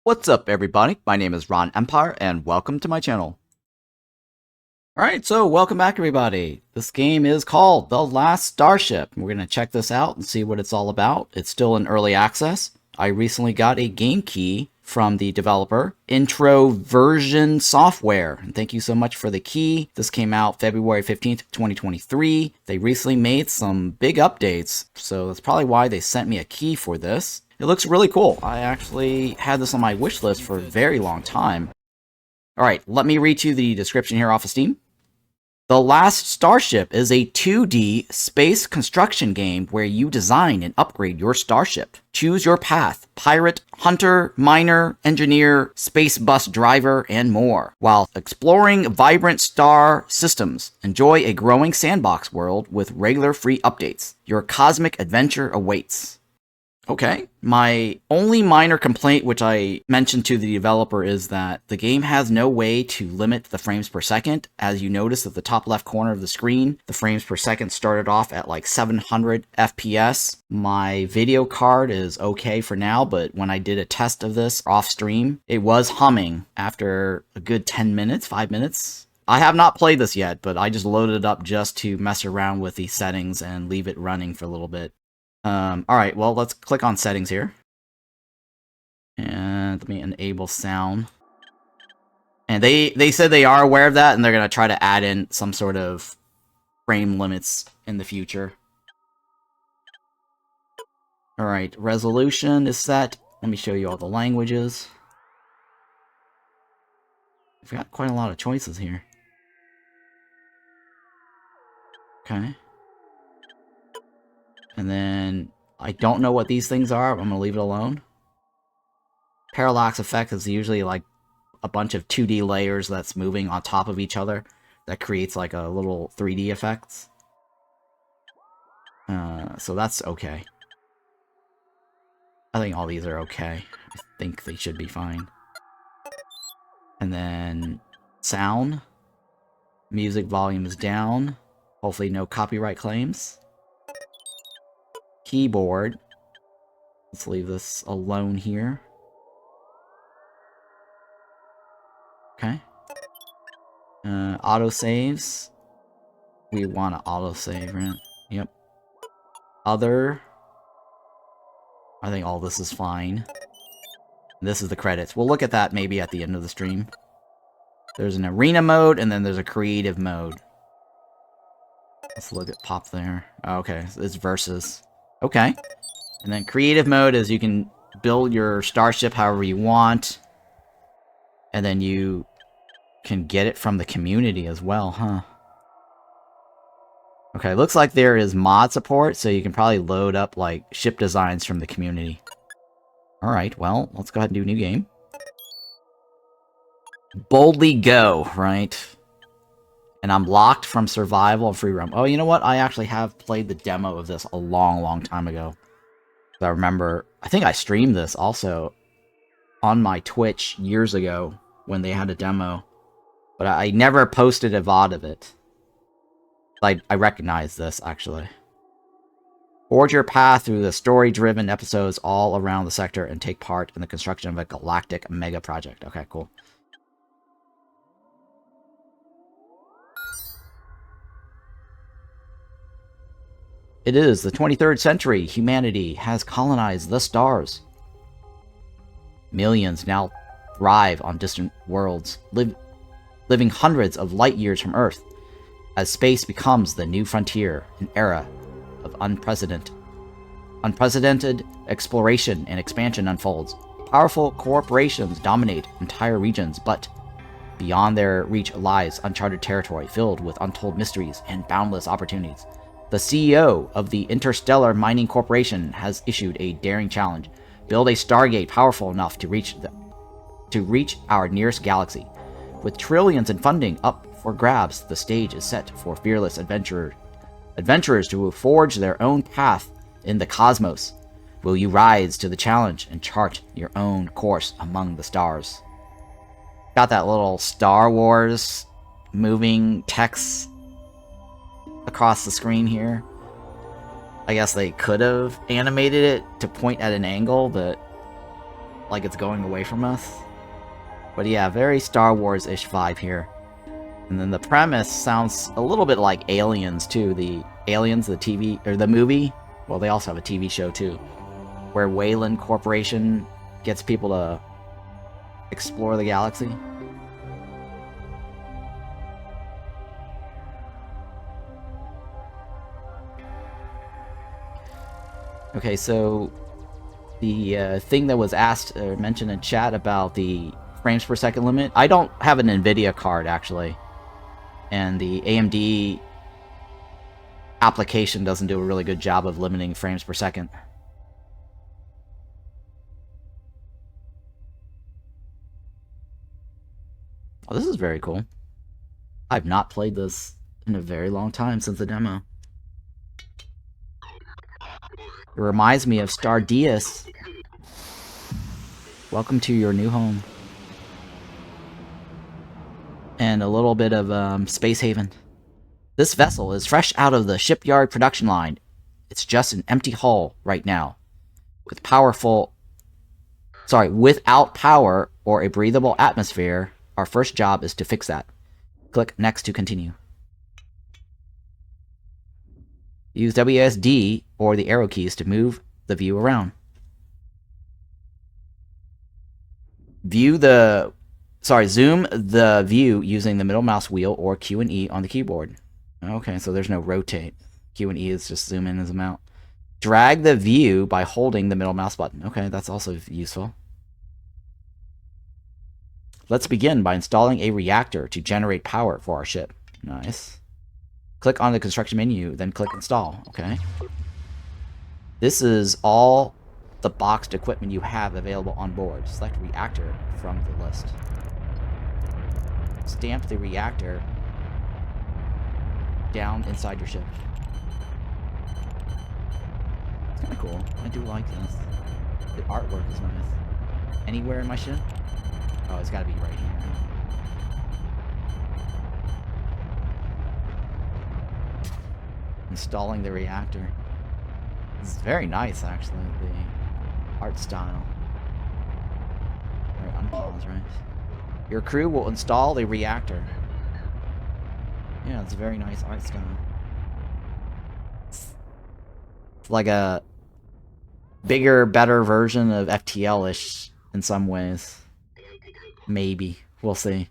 What's up, everybody? My name is Ron Empire, and welcome to my channel. Alright, so welcome back, everybody. This game is called The Last Starship. We're going to check this out and see what it's all about. It's still in early access. I recently got a game key from the developer, Introversion Software. And thank you so much for the key. This came out February 15th, 2023. They recently made some big updates, so that's probably why they sent me a key for this. It looks really cool. I actually had this on my wish list for a very long time. Alright, let me read you the description here off of Steam. The Last Starship is a 2D space construction game where you design and upgrade your starship. Choose your path: pirate, hunter, miner, engineer, space bus driver, and more. While exploring vibrant star systems, enjoy a growing sandbox world with regular free updates. Your cosmic adventure awaits. Okay, my only minor complaint, which I mentioned to the developer, is that the game has no way to limit the frames per second. As you notice at the top left corner of the screen, the frames per second started off at like 700 FPS. My video card is okay for now, but when I did a test of this off stream, it was humming after a good 10 minutes, 5 minutes. I have not played this yet, but I just loaded it up just to mess around with the settings and leave it running for a little bit. Alright, well, let's click on settings here. And let me enable sound. And they said they are aware of that, and they're going to try to add in some sort of frame limits in the future. Alright, resolution is set. Let me show you all the languages. We've got quite a lot of choices here. Okay. And then I don't know what these things are. I'm going to leave it alone. Parallax effect is usually like a bunch of 2D layers that's moving on top of each other. That creates like a little 3D effects. So that's okay. I think all these are okay. I think they should be fine. And then sound. Music volume is down. Hopefully no copyright claims. Keyboard. Let's leave this alone here. Okay. Autosaves. We want to autosave, right? Yep. Other. I think all this is fine. This is the credits. We'll look at that maybe at the end of the stream. There's an arena mode, and then there's a creative mode. Let's look at pop there. Okay, it's versus. Okay. And then creative mode is you can build your starship however you want. And then you can get it from the community as well, huh? Okay, looks like there is mod support, so you can probably load up, like, ship designs from the community. Alright, well, let's go ahead and do a new game. Boldly go, right? And I'm locked from survival and free roam. Oh, you know what? I actually have played the demo of this a long, long time ago. I remember, I think I streamed this also on my Twitch years ago when they had a demo. But I never posted a VOD of it. I recognize this, actually. Forge your path through the story-driven episodes all around the sector and take part in the construction of a galactic mega project. Okay, cool. It is the 23rd century. Humanity has colonized the stars. Millions now thrive on distant worlds, living hundreds of light years from Earth. As space becomes the new frontier, an era of unprecedented exploration and expansion unfolds. Powerful corporations dominate entire regions, but beyond their reach lies uncharted territory filled with untold mysteries and boundless opportunities. The CEO of the Interstellar Mining Corporation has issued a daring challenge: build a stargate powerful enough to reach our nearest galaxy. With trillions in funding up for grabs, the stage is set for fearless adventurers to forge their own path in the cosmos. Will you rise to the challenge and chart your own course among the stars? Got that little Star Wars moving text across the screen here. I guess they could have animated it to point at an angle, but like it's going away from us. But yeah, very Star Wars-ish vibe here. And then the premise sounds a little bit like Aliens too. The Aliens, the TV or the movie. Well, they also have a TV show too, where Wayland Corporation gets people to explore the galaxy. Okay, so the thing that was asked or mentioned in chat about the frames per second limit, I don't have an NVIDIA card actually, and the AMD application doesn't do a really good job of limiting frames per second. Oh, this is very cool. I've not played this in a very long time since the demo. It reminds me of Stardeus. Welcome to your new home. And a little bit of Space Haven. This vessel is fresh out of the shipyard production line. It's just an empty hull right now. Without power or a breathable atmosphere, our first job is to fix that. Click Next to continue. Use WSD or the arrow keys to move the view around. Zoom the view using the middle mouse wheel or Q and E on the keyboard. Okay, so there's no rotate. Q and E is just zoom in and zoom out. Drag the view by holding the middle mouse button. Okay, that's also useful. Let's begin by installing a reactor to generate power for our ship. Nice. Click on the construction menu, then click install. Okay. This is all the boxed equipment you have available on board. Select reactor from the list. Stamp the reactor down inside your ship. It's kind of cool. I do like this. The artwork is nice. Anywhere in my ship? Oh, it's got to be right here. Installing the reactor. This is very nice, actually, the art style. Alright, unpause, right? Your crew will install the reactor. Yeah, it's a very nice art style. It's like a bigger, better version of FTL-ish in some ways. Maybe. We'll see.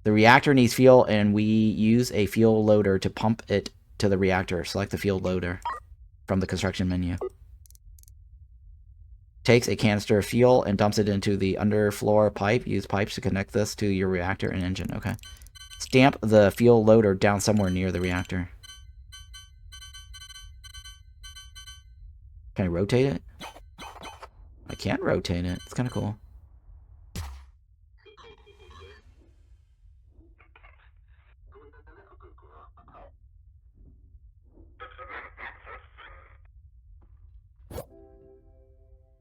The reactor needs fuel, and we use a fuel loader to pump it to the reactor. Select the fuel loader from the construction menu. Takes a canister of fuel and dumps it into the underfloor pipe. Use pipes to connect this to your reactor and engine. Okay. Stamp the fuel loader down somewhere near the reactor. Can I rotate it? I can rotate it. It's kind of cool.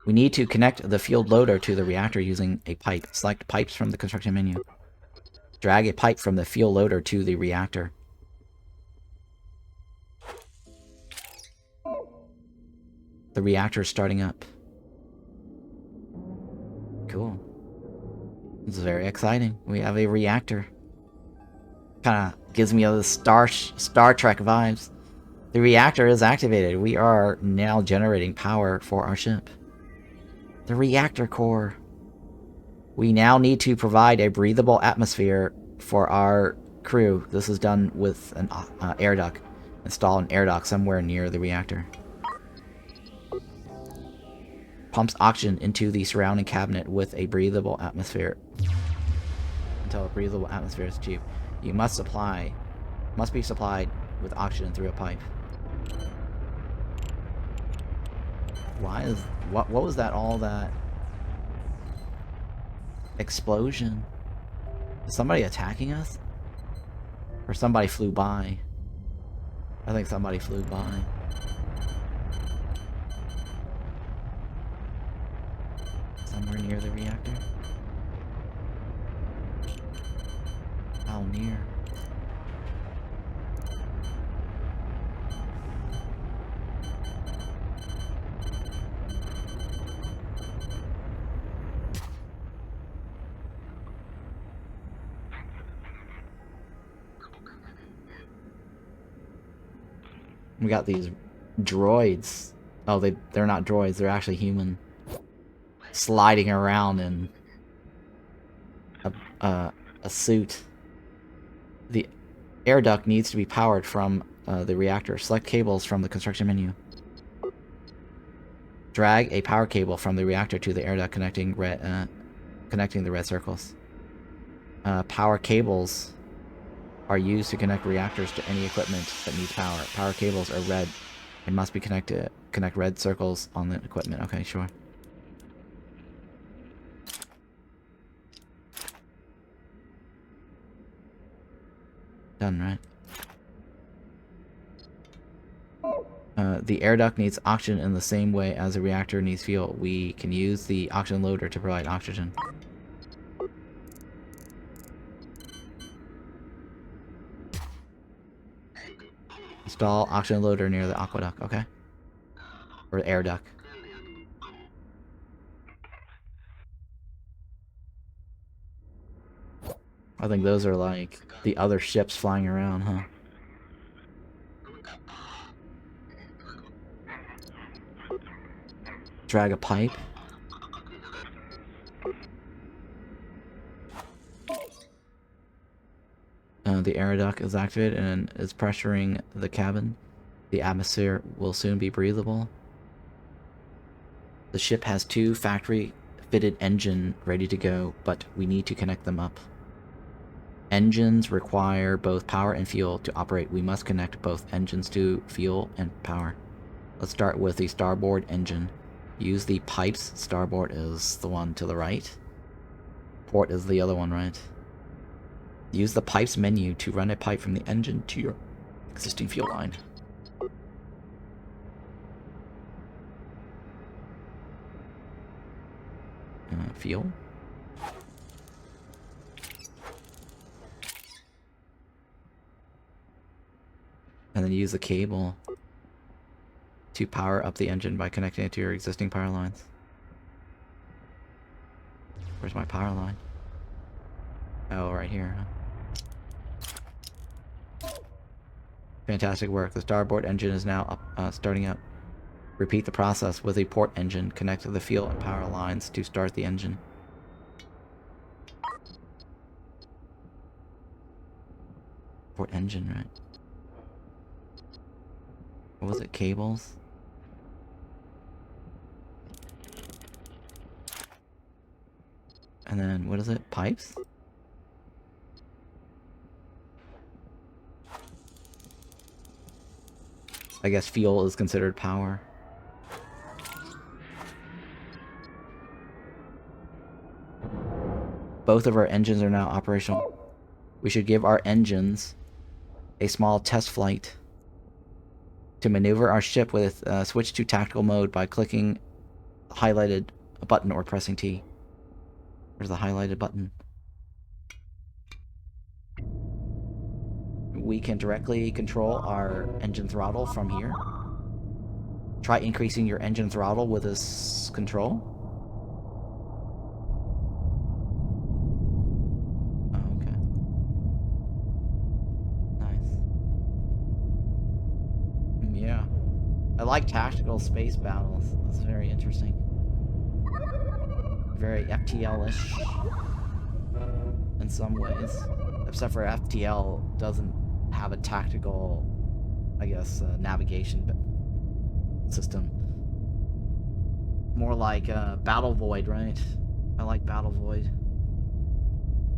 We need to connect the fuel loader to the reactor using a pipe. Select pipes from the construction menu. Drag a pipe from the fuel loader to the reactor. The reactor is starting up. Cool. This is very exciting. We have a reactor. Kind of gives me the Star Trek vibes. The reactor is activated. We are now generating power for our ship. The reactor core. We now need to provide a breathable atmosphere for our crew. This is done with an air duct. Install an air duct somewhere near the reactor. Pumps oxygen into the surrounding cabinet with a breathable atmosphere. Until a breathable atmosphere is achieved. You must be supplied with oxygen through a pipe. What was that, all that explosion? Is somebody attacking us? Or somebody flew by? I think somebody flew by. Somewhere near the reactor? How near? We got these droids. Oh, they're not droids, they're actually human. Sliding around in a suit. The air duct needs to be powered from the reactor. Select cables from the construction menu. Drag a power cable from the reactor to the air duct connecting the red circles. Power cables are used to connect reactors to any equipment that needs power. Power cables are red and must be connected. Connect red circles on the equipment. Okay, sure. Done, right? The air duct needs oxygen in the same way as a reactor needs fuel. We can use the oxygen loader to provide oxygen. Install oxygen loader near the aqueduct, okay? Or air duct. I think those are like the other ships flying around, huh? Drag a pipe. The air duct is activated and is pressuring the cabin. The atmosphere will soon be breathable. The ship has 2 factory-fitted engines ready to go, but we need to connect them up. Engines require both power and fuel to operate. We must connect both engines to fuel and power. Let's start with the starboard engine. Use the pipes. Starboard is the one to the right. Port is the other one, right? Use the pipes menu to run a pipe from the engine to your existing fuel line. Fuel. And then use the cable to power up the engine by connecting it to your existing power lines. Where's my power line? Oh, right here, huh? Fantastic work. The starboard engine is now up, starting up. Repeat the process with a port engine. Connect to the fuel and power lines to start the engine. Port engine, right? What was it? Cables? And then, what is it? Pipes? I guess fuel is considered power. Both of our engines are now operational. We should give our engines a small test flight. To maneuver our ship with switch to tactical mode by clicking the highlighted button or pressing T. Where's the highlighted button? We can directly control our engine throttle from here. Try increasing your engine throttle with this control. Oh, okay. Nice. Yeah. I like tactical space battles. That's very interesting. Very FTL-ish in some ways. Except for FTL doesn't have a tactical, I guess, navigation system. More like Battle Void, right? I like Battle Void.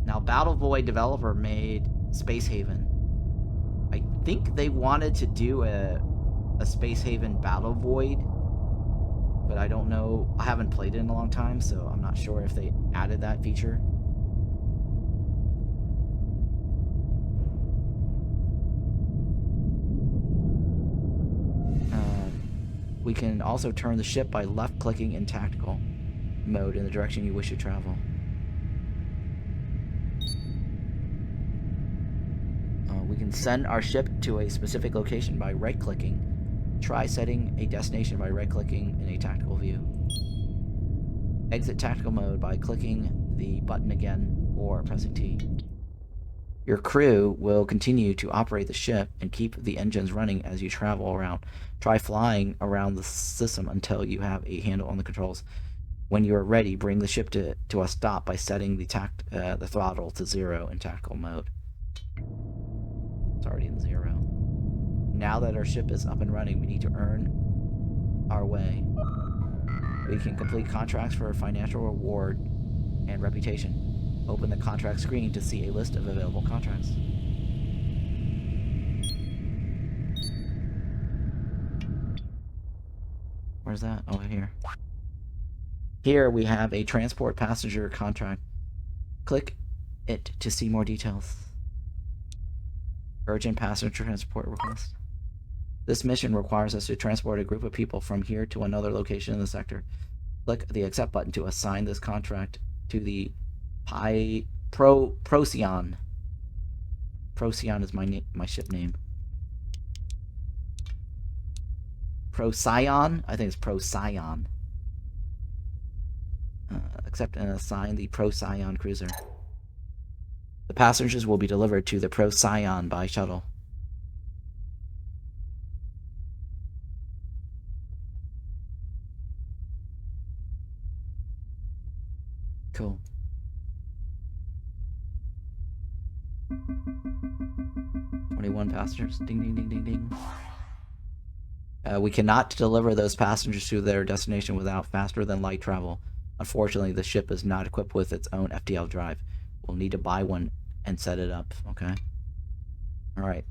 Now, Battle Void developer made Space Haven. I think they wanted to do a Space Haven Battle Void, but I don't know. I haven't played it in a long time, so I'm not sure if they added that feature. We can also turn the ship by left-clicking in tactical mode in the direction you wish to travel. We can send our ship to a specific location by right-clicking. Try setting a destination by right-clicking in a tactical view. Exit tactical mode by clicking the button again or pressing T. Your crew will continue to operate the ship and keep the engines running as you travel around. Try flying around the system until you have a handle on the controls. When you are ready, bring the ship to a stop by setting the throttle to 0 in tactical mode. It's already in 0. Now that our ship is up and running, we need to earn our way. We can complete contracts for financial reward and reputation. Open the contract screen to see a list of available contracts. Where's that? Oh, here. Here we have a transport passenger contract. Click it to see more details. Urgent passenger transport request. This mission requires us to transport a group of people from here to another location in the sector. Click the accept button to assign this contract to the Procyon. Procyon is my ship name. Procyon? I think it's Procyon. Accept and assign the Procyon cruiser. The passengers will be delivered to the Procyon by shuttle. Cool. "21 passengers. Ding, ding, ding, ding, ding. We cannot deliver those passengers to their destination without faster than light travel. Unfortunately, the ship is not equipped with its own FTL drive. We'll need to buy one and set it up, okay? Alright.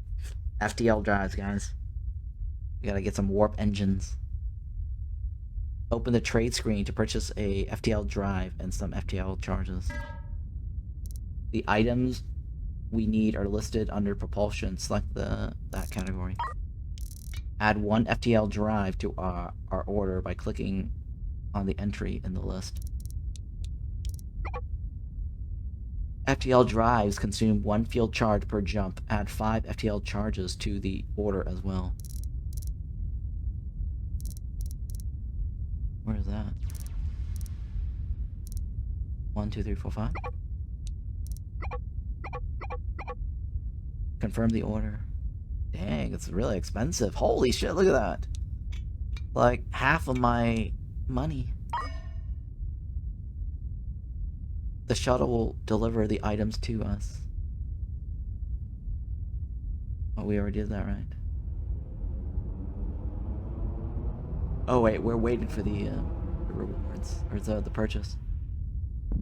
FTL drives, guys. We gotta get some warp engines. Open the trade screen to purchase a FTL drive and some FTL charges. The items we need are listed under propulsion. Select that category. Add one FTL drive to our order by clicking on the entry in the list. FTL drives consume 1 field charge per jump. Add 5 FTL charges to the order as well. Where is that? 1, 2, 3, 4, 5. Confirm the order. Dang, it's really expensive. Holy shit, look at that. Like half of my money. The shuttle will deliver the items to us. Oh, we already did that, right? Oh wait, we're waiting for the rewards, or the purchase.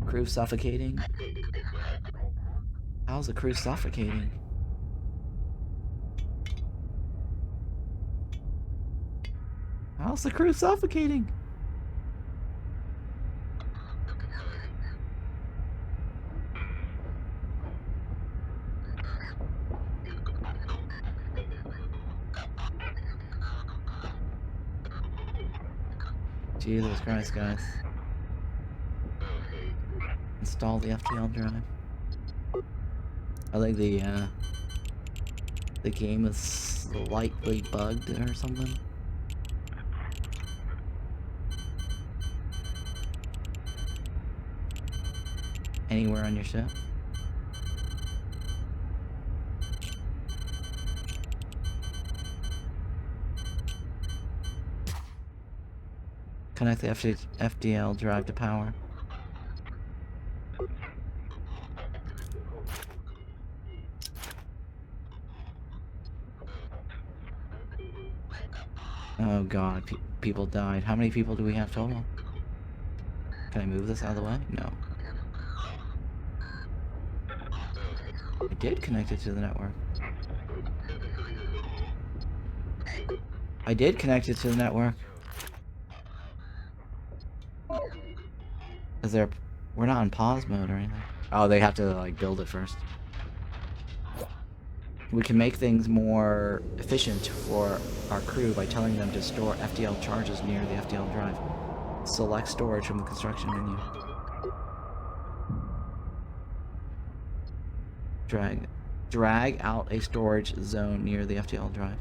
Crew suffocating? How's the crew suffocating? How's the crew suffocating? Jesus Christ, guys. Install the FTL drive. I think the game is slightly bugged or something. Anywhere on your ship? Connect the FTL drive to power. Oh god, people died. How many people do we have total? Can I move this out of the way? No. I did connect it to the network. I did connect it to the network. Is there... We're not in pause mode or anything. Oh, they have to, like, build it first. We can make things more efficient for our crew by telling them to store FTL charges near the FTL drive. Select storage from the construction menu. Drag out a storage zone near the FTL drive.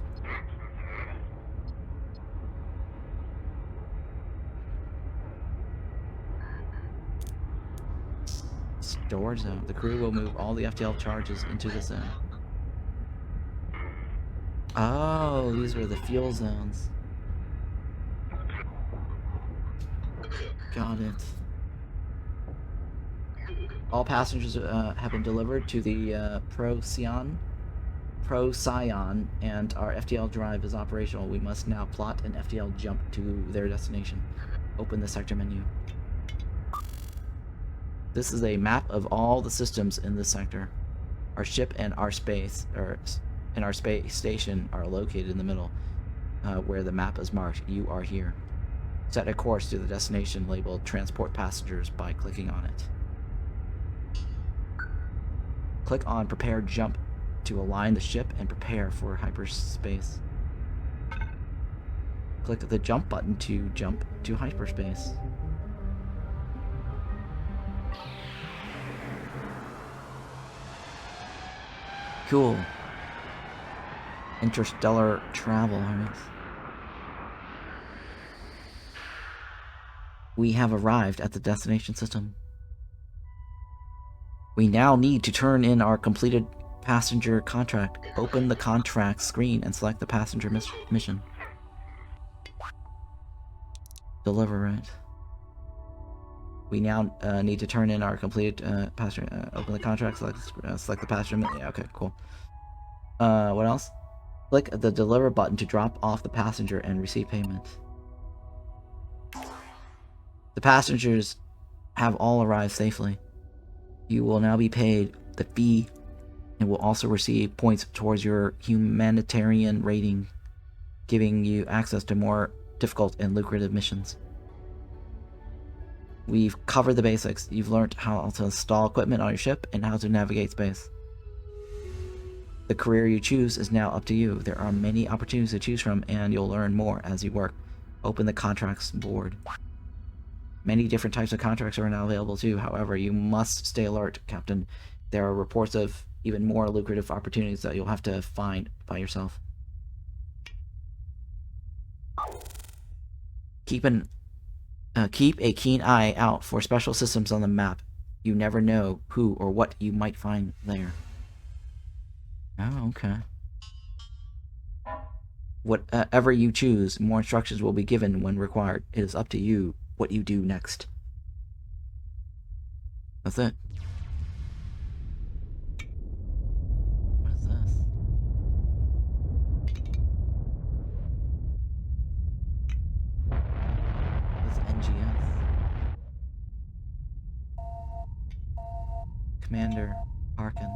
Storage zone. The crew will move all the FTL charges into the zone. Oh, these are the fuel zones. Got it. All passengers have been delivered to the Procyon, and our FTL drive is operational. We must now plot an FTL jump to their destination. Open the sector menu. This is a map of all the systems in this sector. Our ship and our space station are located in the middle, where the map is marked. You are here. Set a course to the destination labeled Transport Passengers by clicking on it. Click on Prepare Jump to align the ship and prepare for hyperspace. Click the jump button to jump to hyperspace. Cool. Interstellar travel, alright. We have arrived at the destination system. We now need to turn in our completed passenger contract. Open the contract screen and select the passenger mission. Deliver, right? We now need to turn in our completed passenger. Open the contract, select the passenger. Yeah, okay, cool. What else? Click the deliver button to drop off the passenger and receive payment. The passengers have all arrived safely. You will now be paid the fee and will also receive points towards your humanitarian rating, giving you access to more difficult and lucrative missions. We've covered the basics. You've learned how to install equipment on your ship and how to navigate space. The career you choose is now up to you. There are many opportunities to choose from, and you'll learn more as you work. Open the contracts board. Many different types of contracts are now available too. However, you must stay alert, Captain. There are reports of even more lucrative opportunities that you'll have to find by yourself. Keep a keen eye out for special systems on the map. You never know who or what you might find there. Oh, okay. Whatever you choose, more instructions will be given when required. It is up to you what you do next. That's it. What is this? What's NGS? Commander Harkin.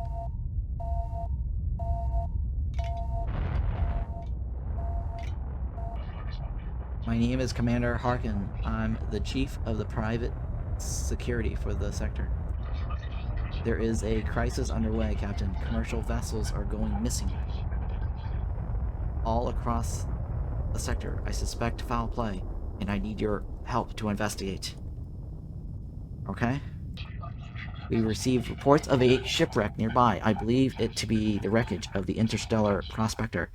My name is Commander Harkin. I'm the chief of the private security for the sector. There is a crisis underway, Captain. Commercial vessels are going missing all across the sector. I suspect foul play, and I need your help to investigate. Okay? We received reports of a shipwreck nearby. I believe it to be the wreckage of the Interstellar Prospector,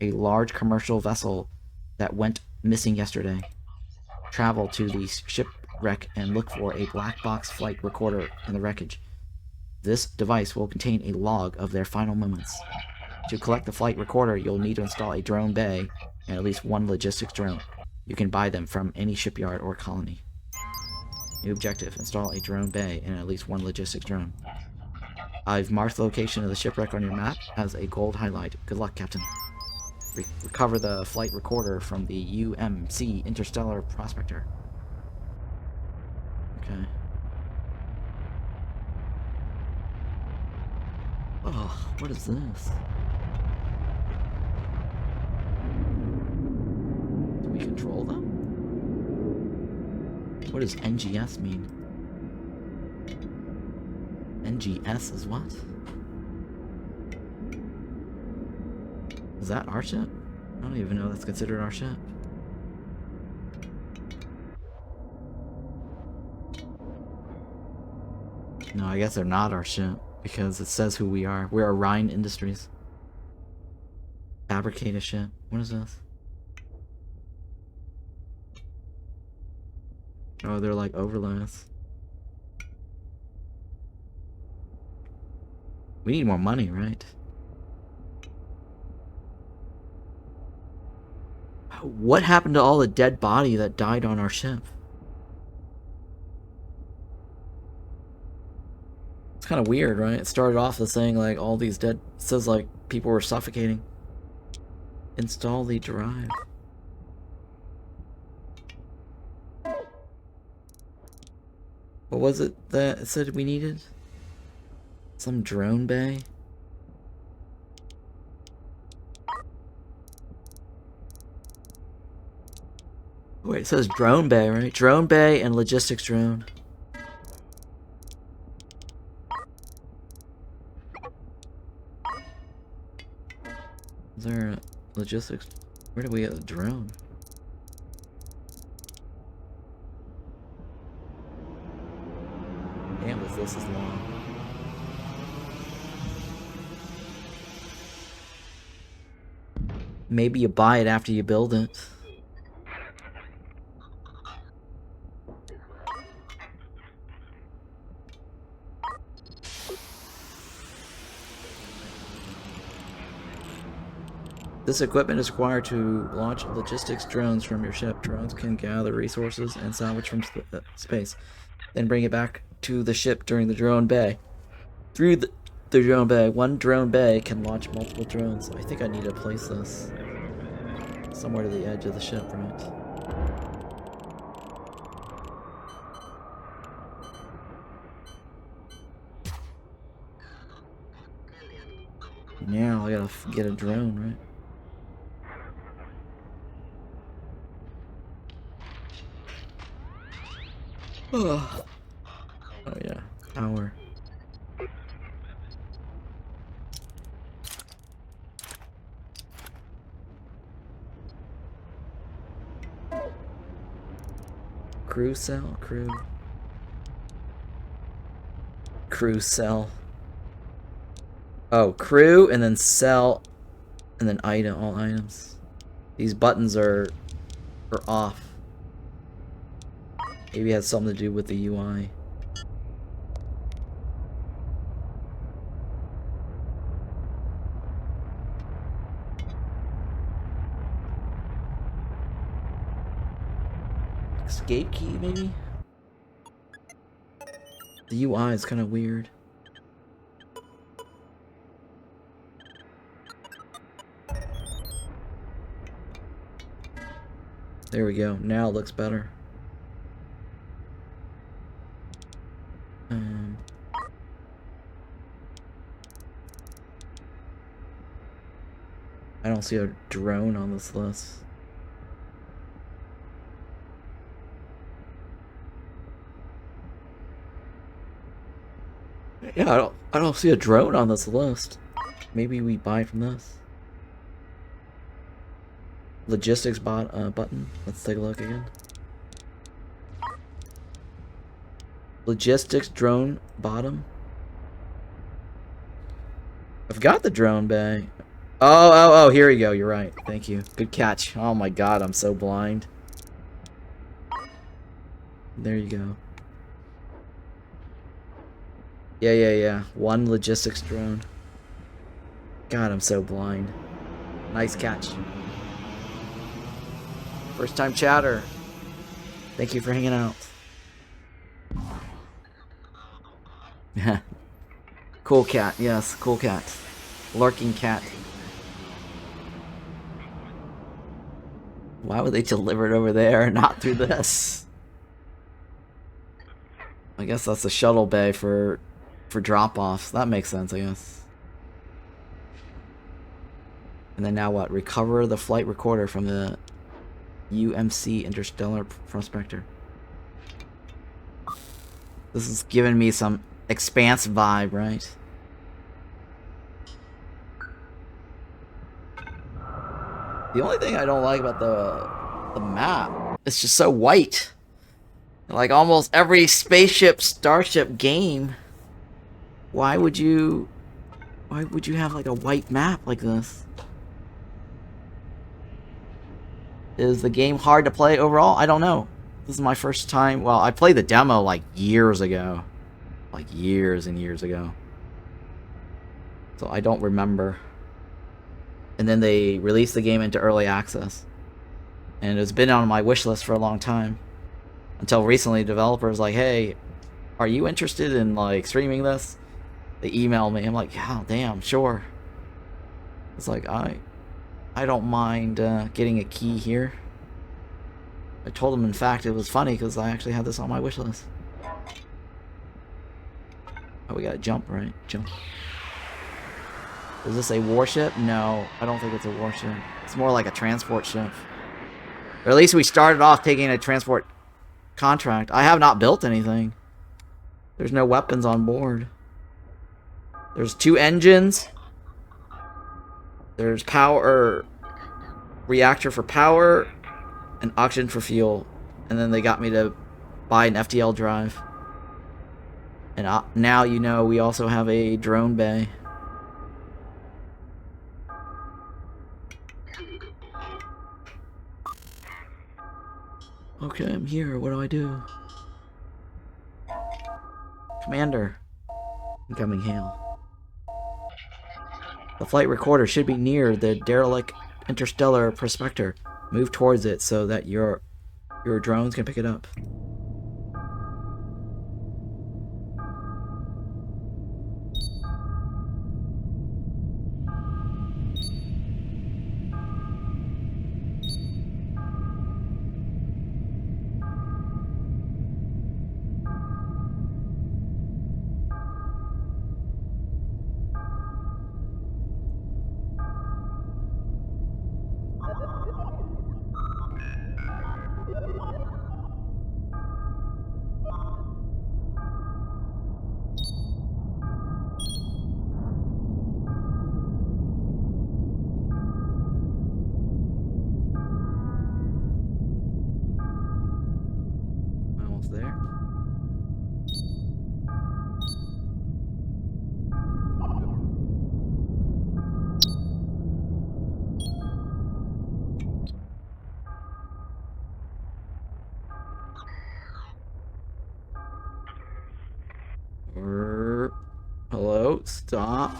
a large commercial vessel that went missing yesterday. Travel to the shipwreck and look for a black box flight recorder in the wreckage. This device will contain a log of their final moments. To collect the flight recorder, you'll need to install a drone bay and at least one logistics drone. You can buy them from any shipyard or colony. New objective, install a drone bay and at least one logistics drone. I've marked the location of the shipwreck on your map as a gold highlight. Good luck, Captain. Recover the flight recorder from the UMC Interstellar Prospector. Okay. Oh, what is this? Do we control them? What does NGS mean? NGS is what? Is that our ship? I don't even know that's considered our ship. No, I guess they're not our ship, because it says who we are. We're Orion Industries. Fabricate a ship. What is this? Oh, they're like overlays. We need more money, right? What happened to all the dead body that died on our ship? It's kind of weird, right? It started off as saying like all these dead. It says like people were suffocating. Install the drive. What was it that it said we needed? Some drone bay? Wait, it says drone bay, right? Drone bay and logistics drone. Is there a logistics? Where did we get the drone? Damn, this is long. Maybe you buy it after you build it. This equipment is required to launch logistics drones from your ship. Drones can gather resources and salvage from space, then bring it back to the ship during the drone bay. Through the drone bay, one drone bay can launch multiple drones. I think I need to place this somewhere to the edge of the ship, right? Now I gotta get a drone, right? Oh yeah, power. Crew cell, crew cell. Oh, crew and then cell and then item, all items. These buttons are off. Maybe it has something to do with the UI. Escape key, maybe? The UI is kind of weird. There we go. Now it looks better. I don't see a drone on this list. Yeah, I don't see a drone on this list. Maybe we buy from this. Logistics button. Let's take a look again. Logistics drone bottom. I've got the drone bay. Oh, here we go. You're right. Thank you. Good catch. Oh my god, I'm so blind. There you go. Yeah. One logistics drone. God, I'm so blind. Nice catch. First time chatter. Thank you for hanging out. Cool cat. Yes, cool cat. Lurking cat. Why would they deliver it over there and not through this? I guess that's the shuttle bay for drop-offs. That makes sense, I guess. And then now what? Recover the flight recorder from the UMC Interstellar Prospector. This is giving me some Expanse vibe, right? The only thing I don't like about the map, it's just so white. Like almost every spaceship, starship game, why would you have like a white map like this? Is the game hard to play overall? I don't know. This is my first time. Well, I played the demo like years ago. Like years and years ago. So I don't remember. And then they released the game into early access. And it's been on my wish list for a long time. Until recently, developers like, hey, are you interested in like streaming this? They emailed me. I'm like, yeah, damn, sure. It's like, I don't mind getting a key here. I told them, in fact, it was funny because I actually had this on my wish list. Oh, we gotta jump, right? Jump. Is this a warship? No, I don't think it's a warship. It's more like a transport ship. Or at least we started off taking a transport contract. I have not built anything. There's no weapons on board. There's 2 engines. There's power, reactor for power, and oxygen for fuel. And then they got me to buy an FTL drive. And now you know we also have a drone bay. Okay, I'm here. What do I do? Commander. Incoming hail. The flight recorder should be near the derelict interstellar prospector. Move towards it so that your drones can pick it up. Almost there. Hello? Stop.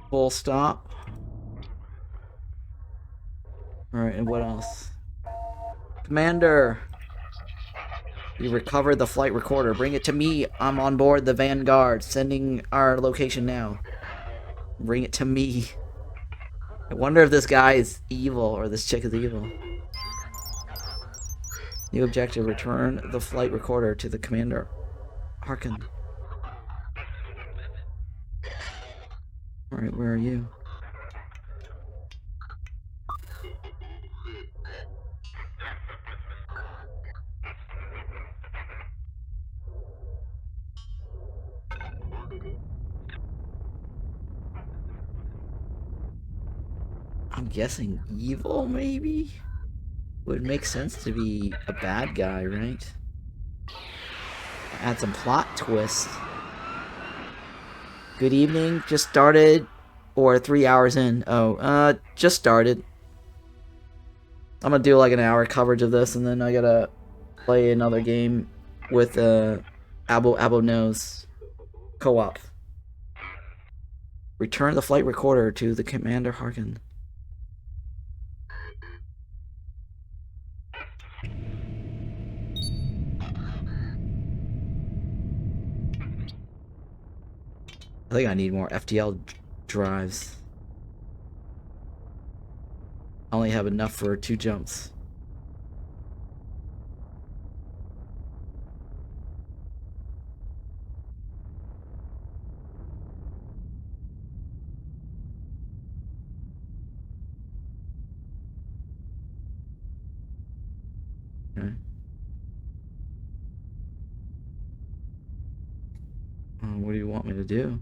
Full stop. Alright, and what else? Commander! We recovered the flight recorder. Bring it to me. I'm on board the Vanguard. Sending our location now. Bring it to me. I wonder if this guy is evil or this chick is evil. New objective. Return the flight recorder to the Commander Harkin. Alright, where are you? I'm guessing evil, maybe? Would make sense to be a bad guy, right? Add some plot twist. Good evening. Just started, or 3 hours in. Oh, just started. I'm gonna do like an hour coverage of this, and then I gotta play another game with Abo Knows co-op. Return the flight recorder to the Commander Harkin. I think I need more FTL drives. I only have enough for 2 jumps. Okay. What do you want me to do?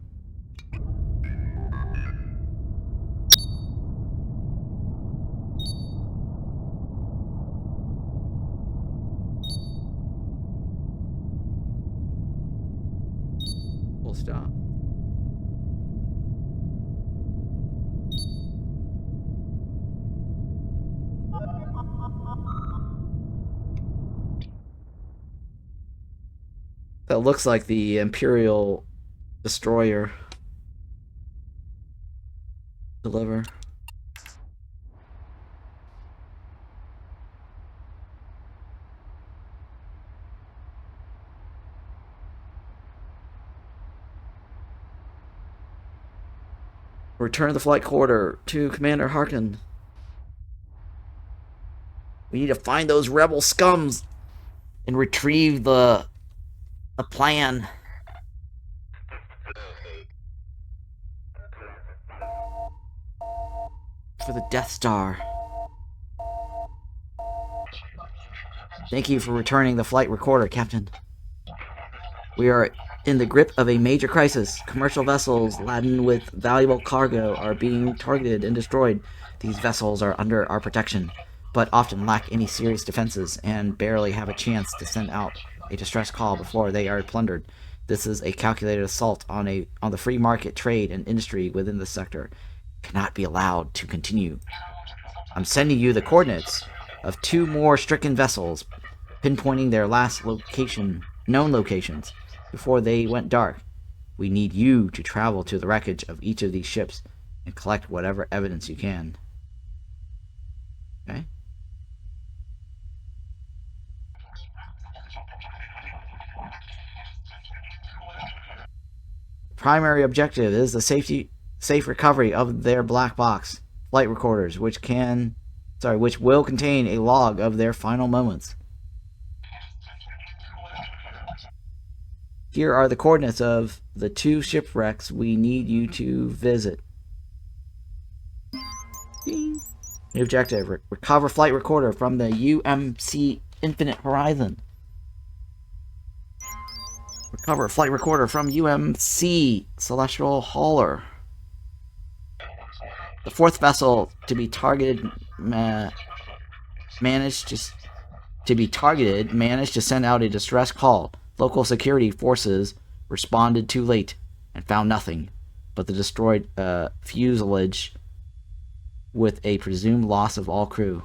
Full stop. That looks like the Imperial destroyer. Deliver. Return to the flight quarter to Commander Harkin. We need to find those rebel scums and retrieve the plan for the Death Star. Thank you for returning the flight recorder, Captain. We are in the grip of a major crisis. Commercial vessels laden with valuable cargo are being targeted and destroyed. These vessels are under our protection, but often lack any serious defenses and barely have a chance to send out a distress call before they are plundered. This is a calculated assault on the free market trade and industry within the sector. It cannot be allowed to continue. I'm sending you the coordinates of 2 more stricken vessels, pinpointing their last known locations before they went dark. We need you to travel to the wreckage of each of these ships and collect whatever evidence you can. Okay? Primary objective is the safe recovery of their black box flight recorders, which will contain a log of their final moments. Here are the coordinates of the 2 shipwrecks we need you to visit. New objective: recover flight recorder from the UMC Infinite Horizon. Recover flight recorder from UMC Celestial Hauler. The 4th vessel to be targeted managed to send out a distress call. Local security forces responded too late and found nothing but the destroyed fuselage with a presumed loss of all crew.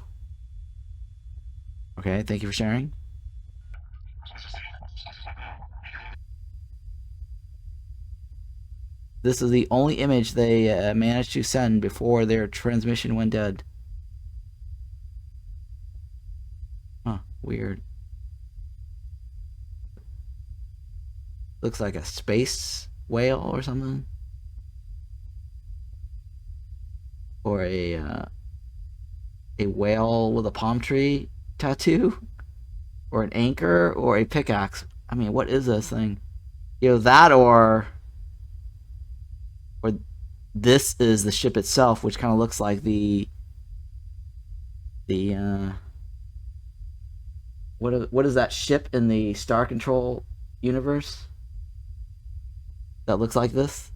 Okay, thank you for sharing. This is the only image they managed to send before their transmission went dead. Huh, weird. Looks like a space whale or something. Or a whale with a palm tree tattoo. Or an anchor or a pickaxe. I mean, what is this thing? Either that or this is the ship itself, which kind of looks like what is that ship in the Star Control universe that looks like this?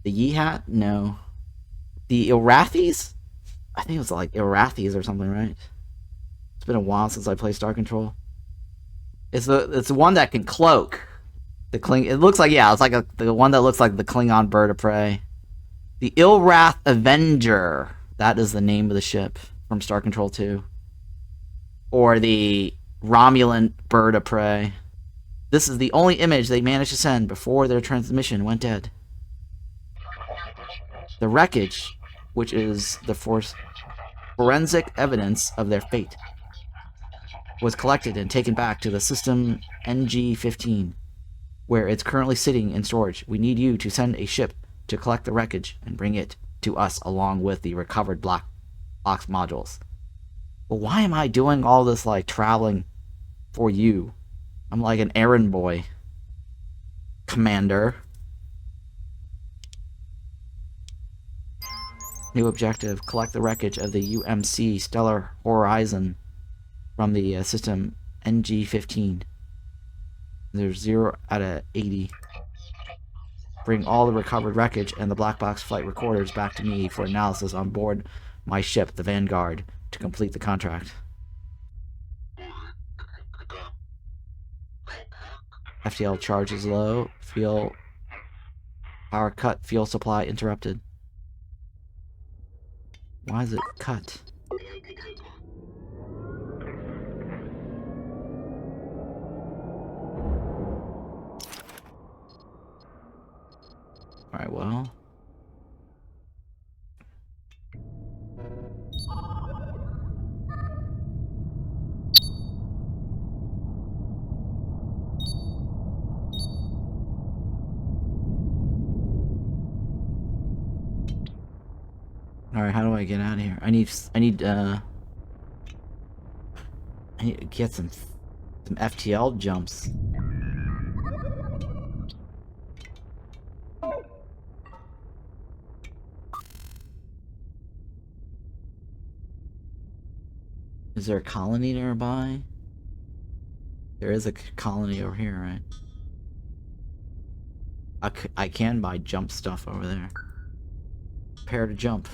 The Yehat? No. The Irathis? I think it was like Irathis or something, right? It's been a while since I played Star Control. It's the one that can cloak. It looks like, yeah, it's like the one that looks like the Klingon bird of prey. The Ilrath Avenger. That is the name of the ship from Star Control 2. Or the Romulan bird of prey. This is the only image they managed to send before their transmission went dead. The wreckage, which is the forensic evidence of their fate, was collected and taken back to the system NG-15, where it's currently sitting in storage. We need you to send a ship to collect the wreckage and bring it to us along with the recovered black box modules. But why am I doing all this, like, traveling for you? I'm like an errand boy. Commander. New objective: collect the wreckage of the UMC Stellar Horizon from the system NG-15. There's 0 out of 80. Bring all the recovered wreckage and the black box flight recorders back to me for analysis on board my ship, the Vanguard, to complete the contract. FTL charge is low. Power cut. Fuel supply interrupted. Why is it cut? Alright, well. Alright, how do I get out of here? I need to get some FTL jumps. Is there a colony nearby? There is a colony over here, right? I can buy jump stuff over there. Prepare to jump.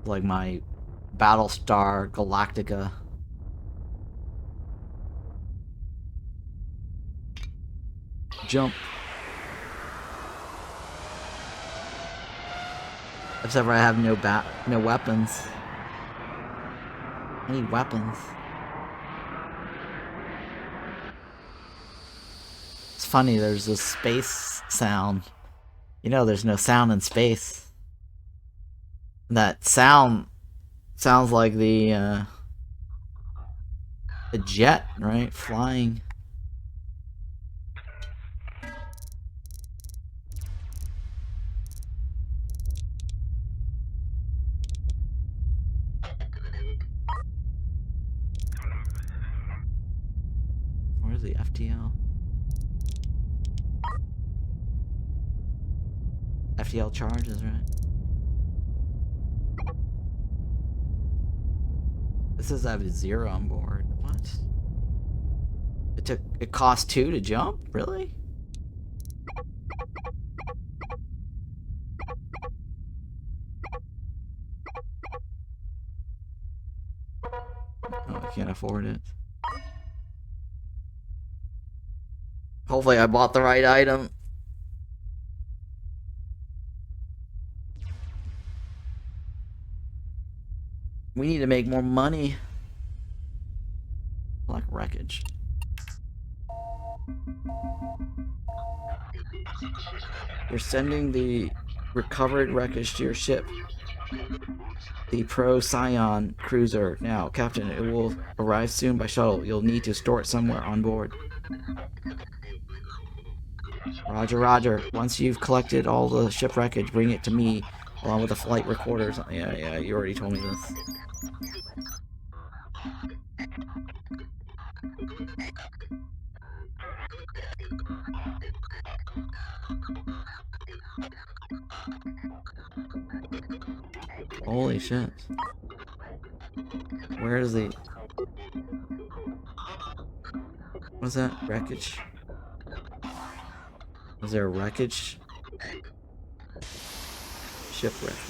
Like my Battlestar Galactica. Jump. Except for I have no weapons. I need weapons. It's funny, there's this space sound. You know, there's no sound in space. That sound sounds like the jet, right? Flying. Where's the FTL? FTL charges, right? This says I have a 0 on board. What? It cost 2 to jump? Really? Oh, I can't afford it. Hopefully I bought the right item. We need to make more money. Black wreckage. You're sending the recovered wreckage to your ship. The Procyon cruiser. Now, Captain, it will arrive soon by shuttle. You'll need to store it somewhere on board. Roger, roger. Once you've collected all the ship wreckage, bring it to me, along with the flight recorders. Yeah, you already told me this. Holy shit. Where is the... What's that? Wreckage? Is there a wreckage? Ship wreckage.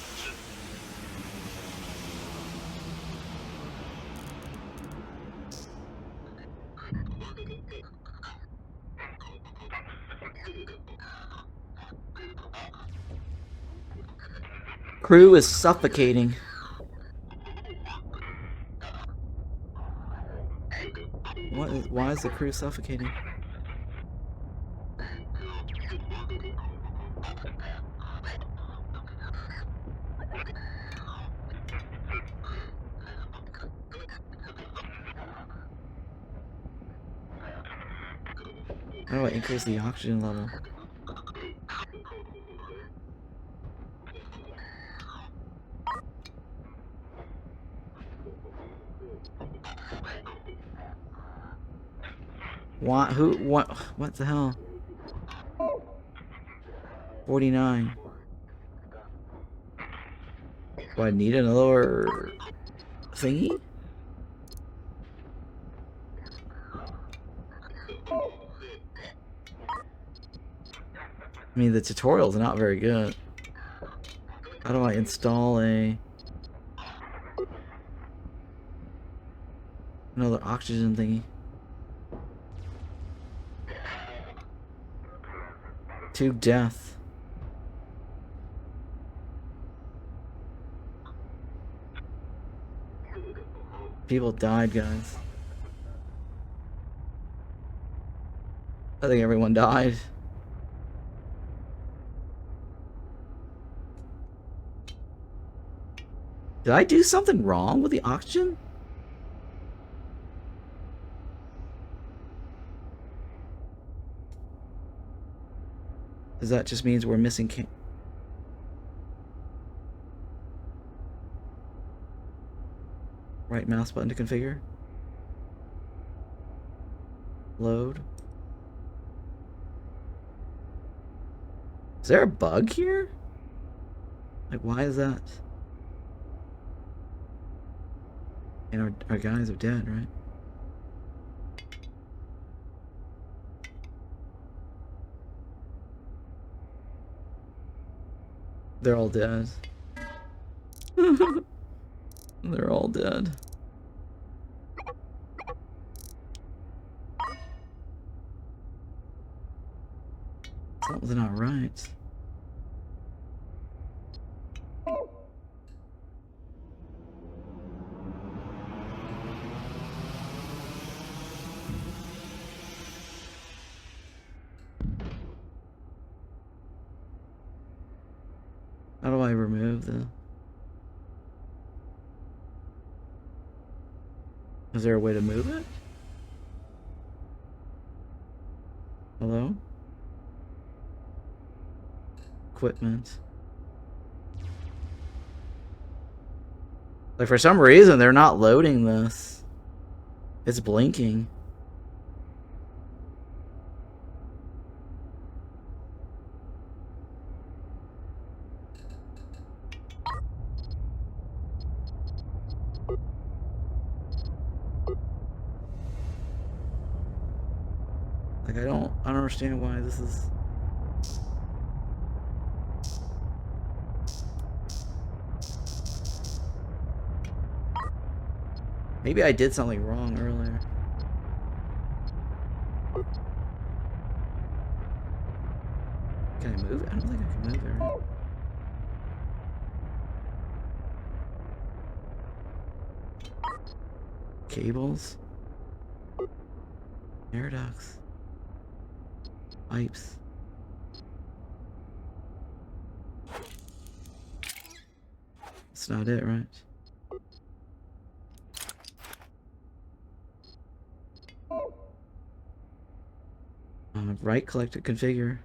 Crew is suffocating. Why is the crew suffocating? How do I increase the oxygen level? What? Who? What? What the hell? 49. Do I need another thingy? I mean, the tutorial's not very good. How do I install another oxygen thingy? To death. People died, guys. I think everyone died. Did I do something wrong with the oxygen? Does that just means we're missing right mouse button to configure? Load. Is there a bug here? Like, why is that? And our guys are dead, right? They're all dead. They're all dead. Something's not right. How do I remove the... Is there a way to move it? Hello? Equipment. Like, for some reason, they're not loading this. It's blinking. Like, I don't understand why this is... Maybe I did something wrong earlier. Can I move it? I don't think I can move it. Right? Cables. Air ducts. Pipes. That's not it, right? Right click to configure.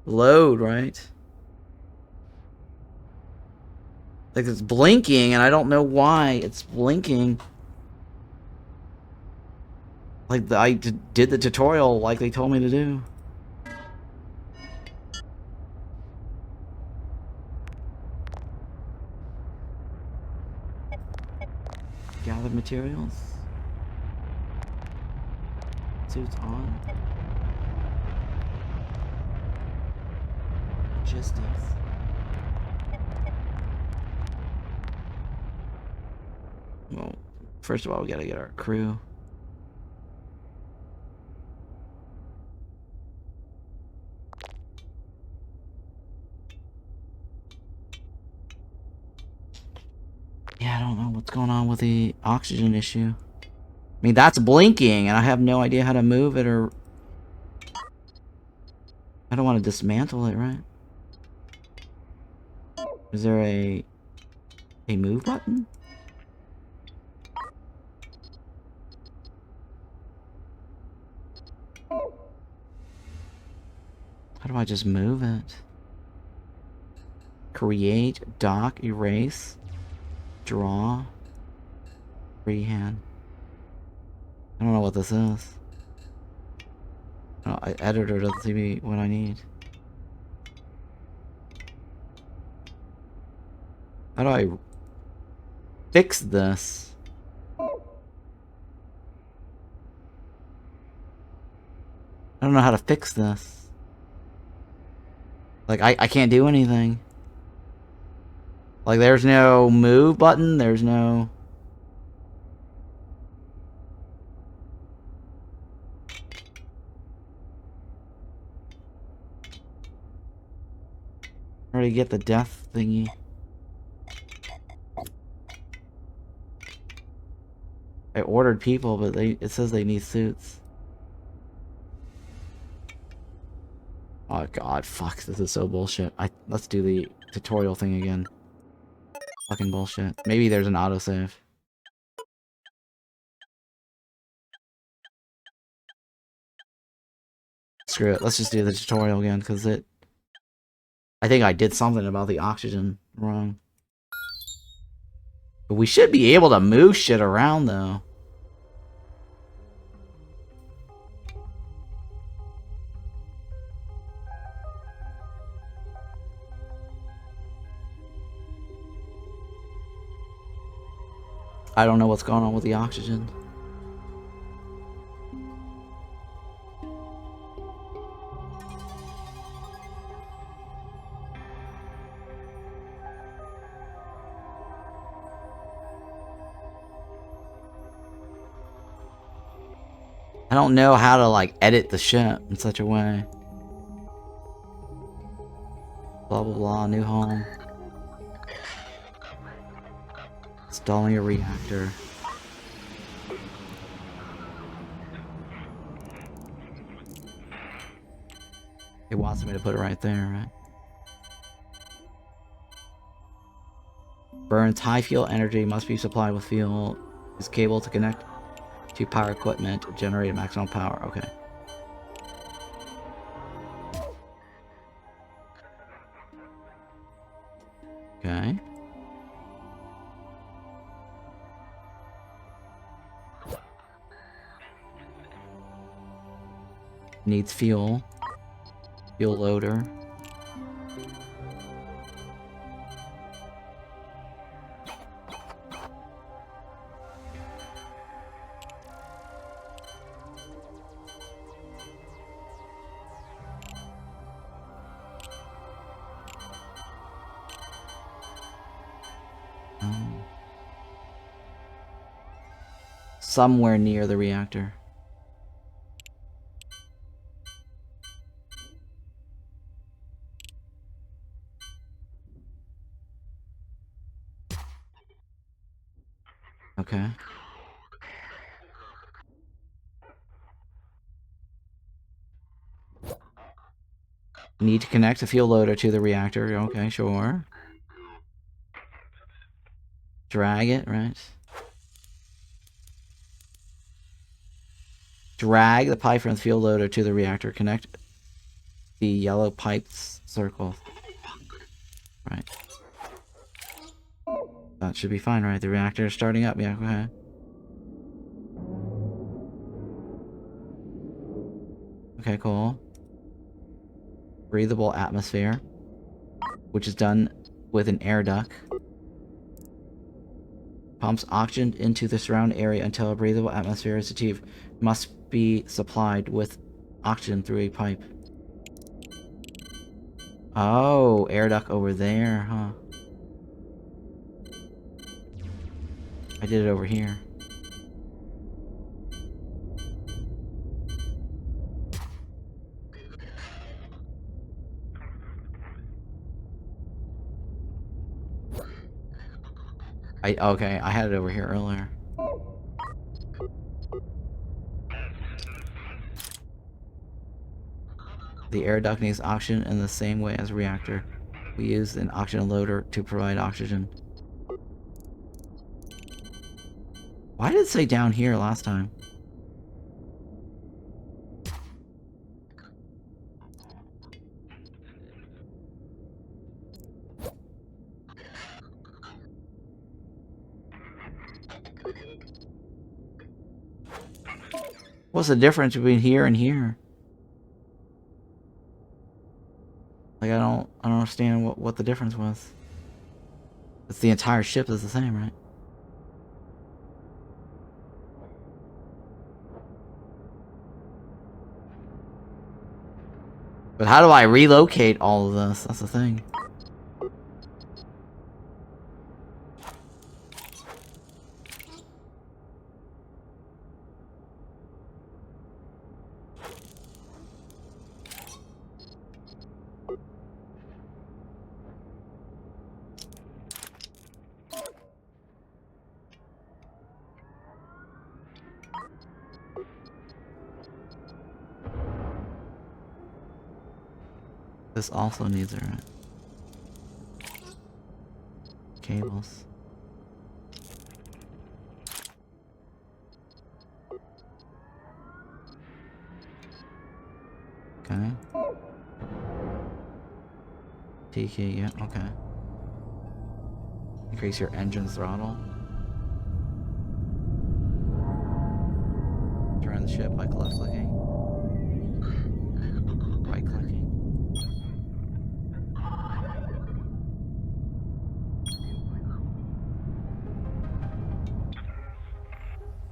Load, right? Like, it's blinking and I don't know why it's blinking. Like, I did the tutorial like they told me to do. Gather materials. Suits on. Logistics. Well, first of all, we gotta get our crew. Yeah, I don't know what's going on with the oxygen issue. I mean, that's blinking, and I have no idea how to move it, or... I don't want to dismantle it, right? Is there a move button? How do I just move it? Create, dock, erase, draw, freehand. I don't know what this is. Oh, editor doesn't see me what I need. How do I fix this? I don't know how to fix this. Like, I can't do anything. Like, there's no move button, there's no... I already get the death thingy. I ordered people, but it says they need suits. Oh god, fuck, this is so bullshit. Let's do the tutorial thing again. Fucking bullshit. Maybe there's an autosave. Screw it, let's just do the tutorial again, because I think I did something about the oxygen wrong. But we should be able to move shit around, though. I don't know what's going on with the oxygen. I don't know how to, like, edit the ship in such a way. Blah, blah, blah, new home. Installing a reactor. It wants me to put it right there, right? Burns high fuel energy, must be supplied with fuel. Is cable to connect to power equipment to generate maximum power. Okay. Okay. Needs fuel. Fuel loader. Somewhere near the reactor. Okay. Need to connect the fuel loader to the reactor. Okay, sure. Drag it, right? Drag the pipe from the fuel loader to the reactor. Connect the yellow pipes circle. Right. That should be fine, right? The reactor is starting up. Yeah, go ahead. Okay, cool. Breathable atmosphere, which is done with an air duct. Pumps oxygen into the surrounding area until a breathable atmosphere is achieved. Must be supplied with oxygen through a pipe. Oh, air duct over there, huh? I did it over here. Okay, I had it over here earlier. The air duct needs oxygen in the same way as a reactor. We use an oxygen loader to provide oxygen. Why did it say down here last time? What's the difference between here and here? Like, I don't understand what the difference was. It's the entire ship is the same, right? But how do I relocate all of this? That's the thing. This also needs our cables. Okay. T key, yeah, okay. Increase your engine throttle. Turn the ship by left clicking. Right clicking.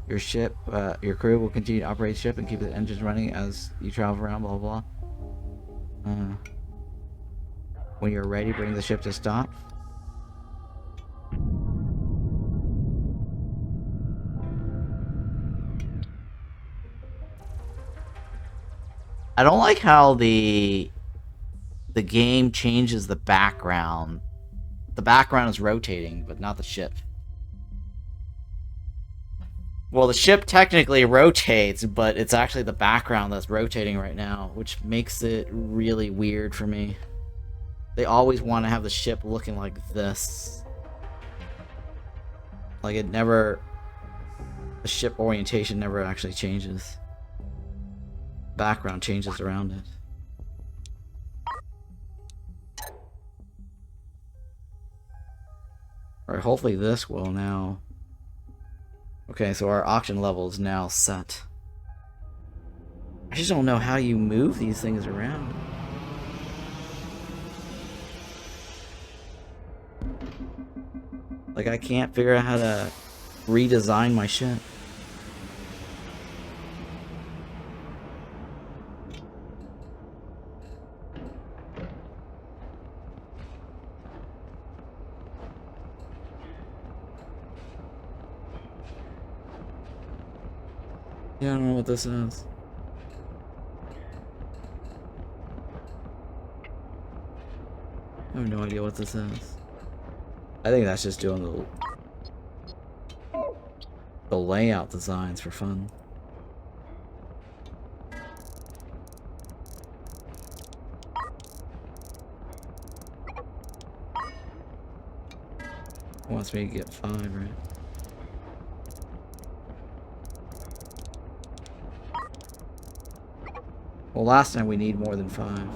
Your ship, your crew will continue to operate the ship and keep the engines running as you travel around, blah blah blah. When you're ready, bring the ship to stop. I don't like how the game changes the background. The background is rotating, but not the ship. Well, the ship technically rotates, but it's actually the background that's rotating right now, which makes it really weird for me. They always want to have the ship looking like this. Like it never... The ship orientation never actually changes. Background changes around it. Alright, hopefully this will now... Okay, so our oxygen level is now set. I just don't know how you move these things around. Like, I can't figure out how to redesign my ship. Yeah, I don't know what this is. I have no idea what this is. I think that's just doing the layout designs for fun. Wants me to get 5, right? Well, last time we need more than 5.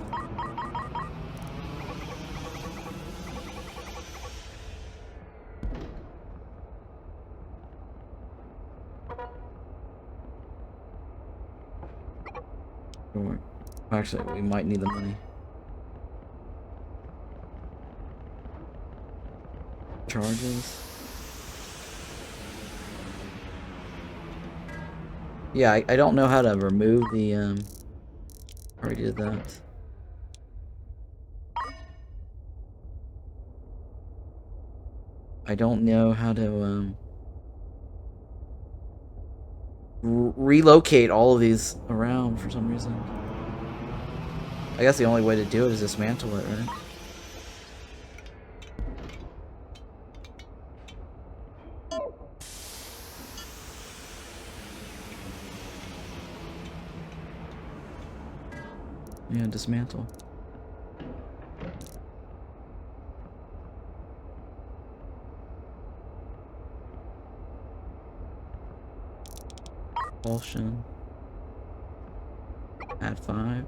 Or, actually, we might need the money. Charges. Yeah, I don't know how to remove the, already did that. I don't know how to, relocate all of these around for some reason. I guess the only way to do it is dismantle it, right? Yeah, dismantle. Propulsion. Add 5.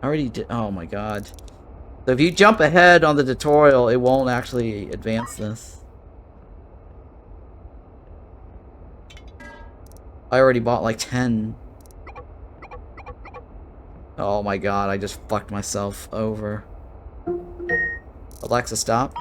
I already did. Oh my god. So if you jump ahead on the tutorial, it won't actually advance this. I already bought like 10. Oh my god, I just fucked myself over. Alexa, stop.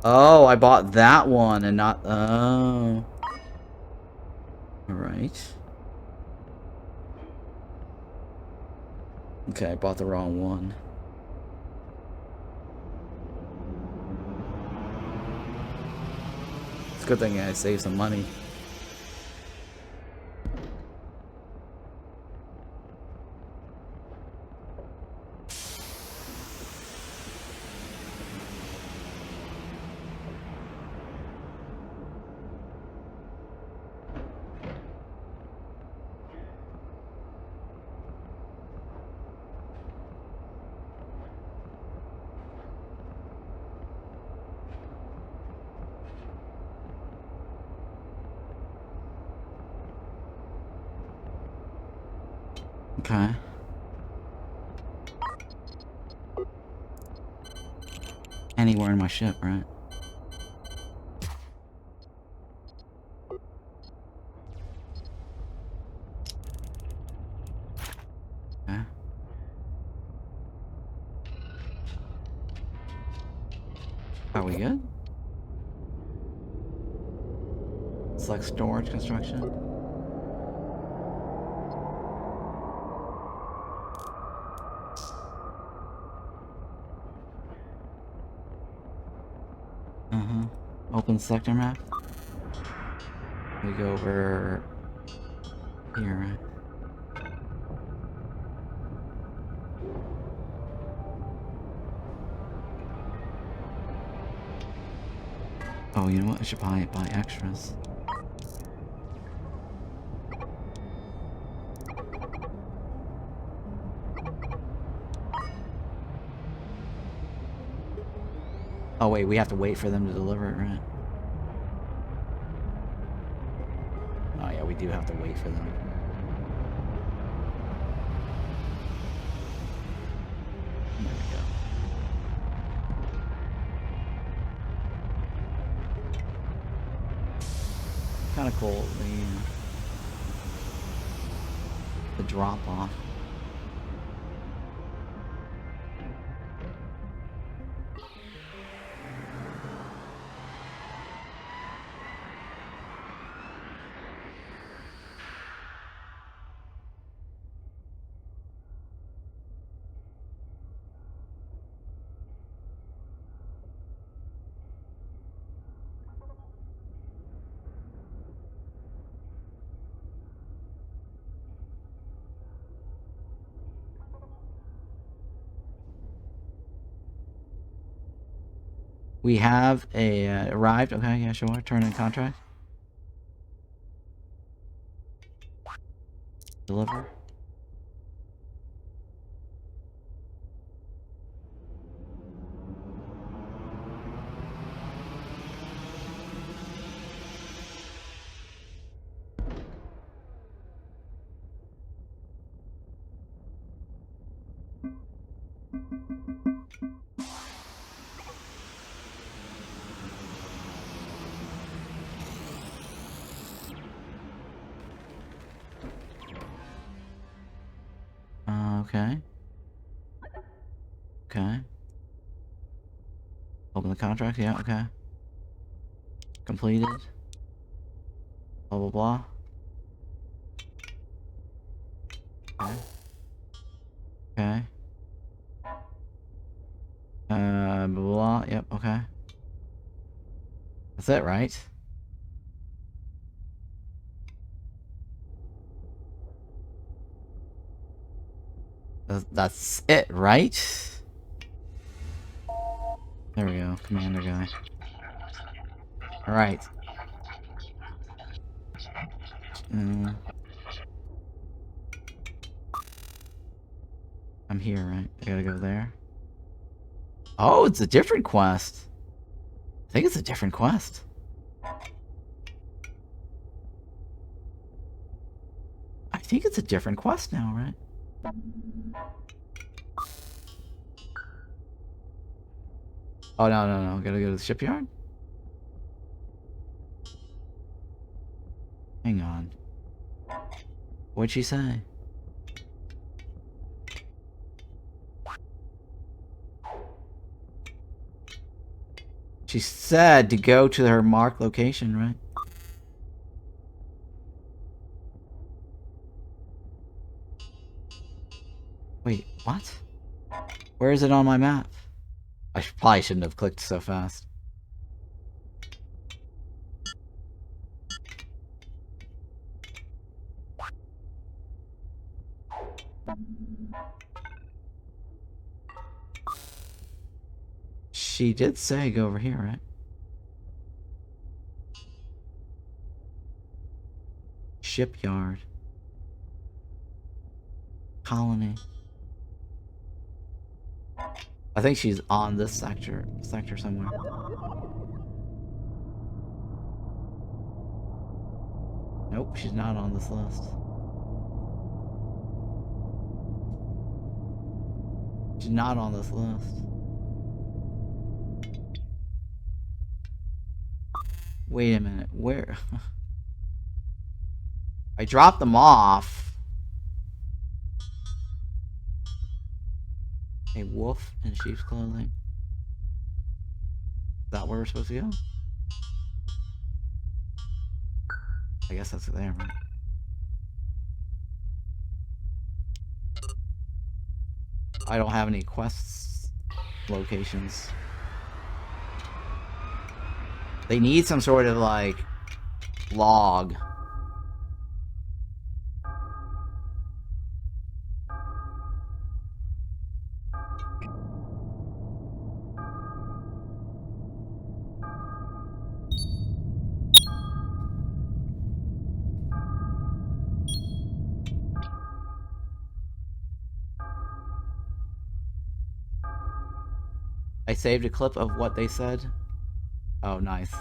Oh, I bought that one and not... Oh. Alright. Okay, I bought the wrong one. It's a good thing I saved some money. Okay. Anywhere in my ship, right? Okay. Are we good? Select storage construction. Open sector map. We go over here, right? Oh, you know what? I should buy extras. Oh wait, we have to wait for them to deliver it, right? Oh yeah, we do have to wait for them. There we go. Kind of cool, the drop off. We have a arrived. Okay, yeah, sure. Turn in contract. Deliver. Okay. Okay. Open the contract. Yeah. Okay. Completed. Blah blah blah. Okay. Okay. Blah blah. Yep. Okay. That's it, right? That's it, right? There we go, commander guy. Alright. I'm here, right? I gotta go there. Oh, it's a different quest. I think it's a different quest. I think it's a different quest now, right? Oh, no. Gotta go to the shipyard? Hang on. What'd she say? She said to go to her marked location, right? Wait, what? Where is it on my map? I probably shouldn't have clicked so fast. She did say go over here, right? Shipyard. Colony. I think she's on this sector somewhere. Nope, she's not on this list. She's not on this list. Wait a minute, where? I dropped them off. A wolf in sheep's clothing. Is that where we're supposed to go? I guess that's there, right? I don't have any quests locations. They need some sort of, like, log. I saved a clip of what they said. Oh, nice.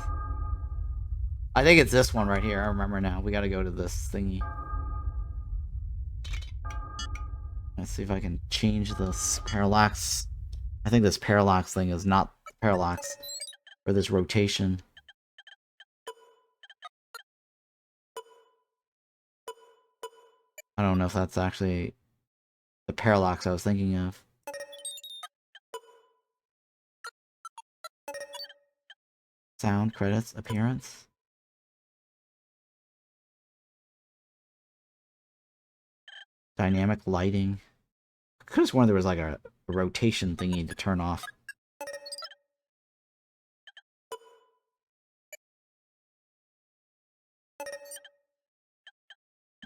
I think it's this one right here. I remember now. We gotta go to this thingy. Let's see if I can change this parallax. I think this parallax thing is not parallax. Or this rotation. I don't know if that's actually the parallax I was thinking of. Sound, credits, appearance. Dynamic lighting. I could have sworn there was like a rotation thingy to turn off.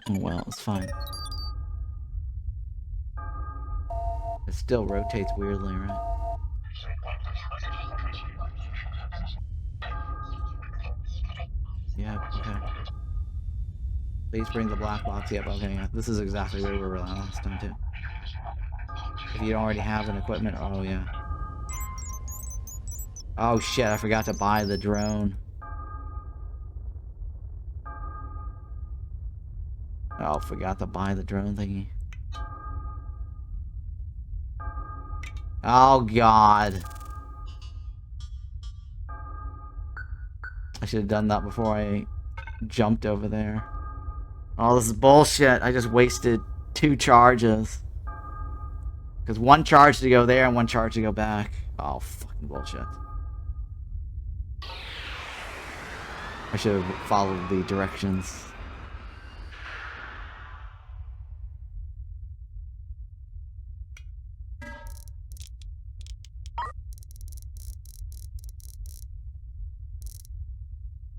Oh well, it's fine. It still rotates weirdly, right? Yeah, okay. Please bring the black box. Yep, okay, yeah. This is exactly where we were last time, too. If you don't already have an equipment, oh yeah. Oh shit, I forgot to buy the drone. Oh, forgot to buy the drone thingy. Oh god. I should have done that before I jumped over there. Oh, this is bullshit. I just wasted 2 charges. Because 1 charge to go there and 1 charge to go back. Oh, fucking bullshit. I should have followed the directions.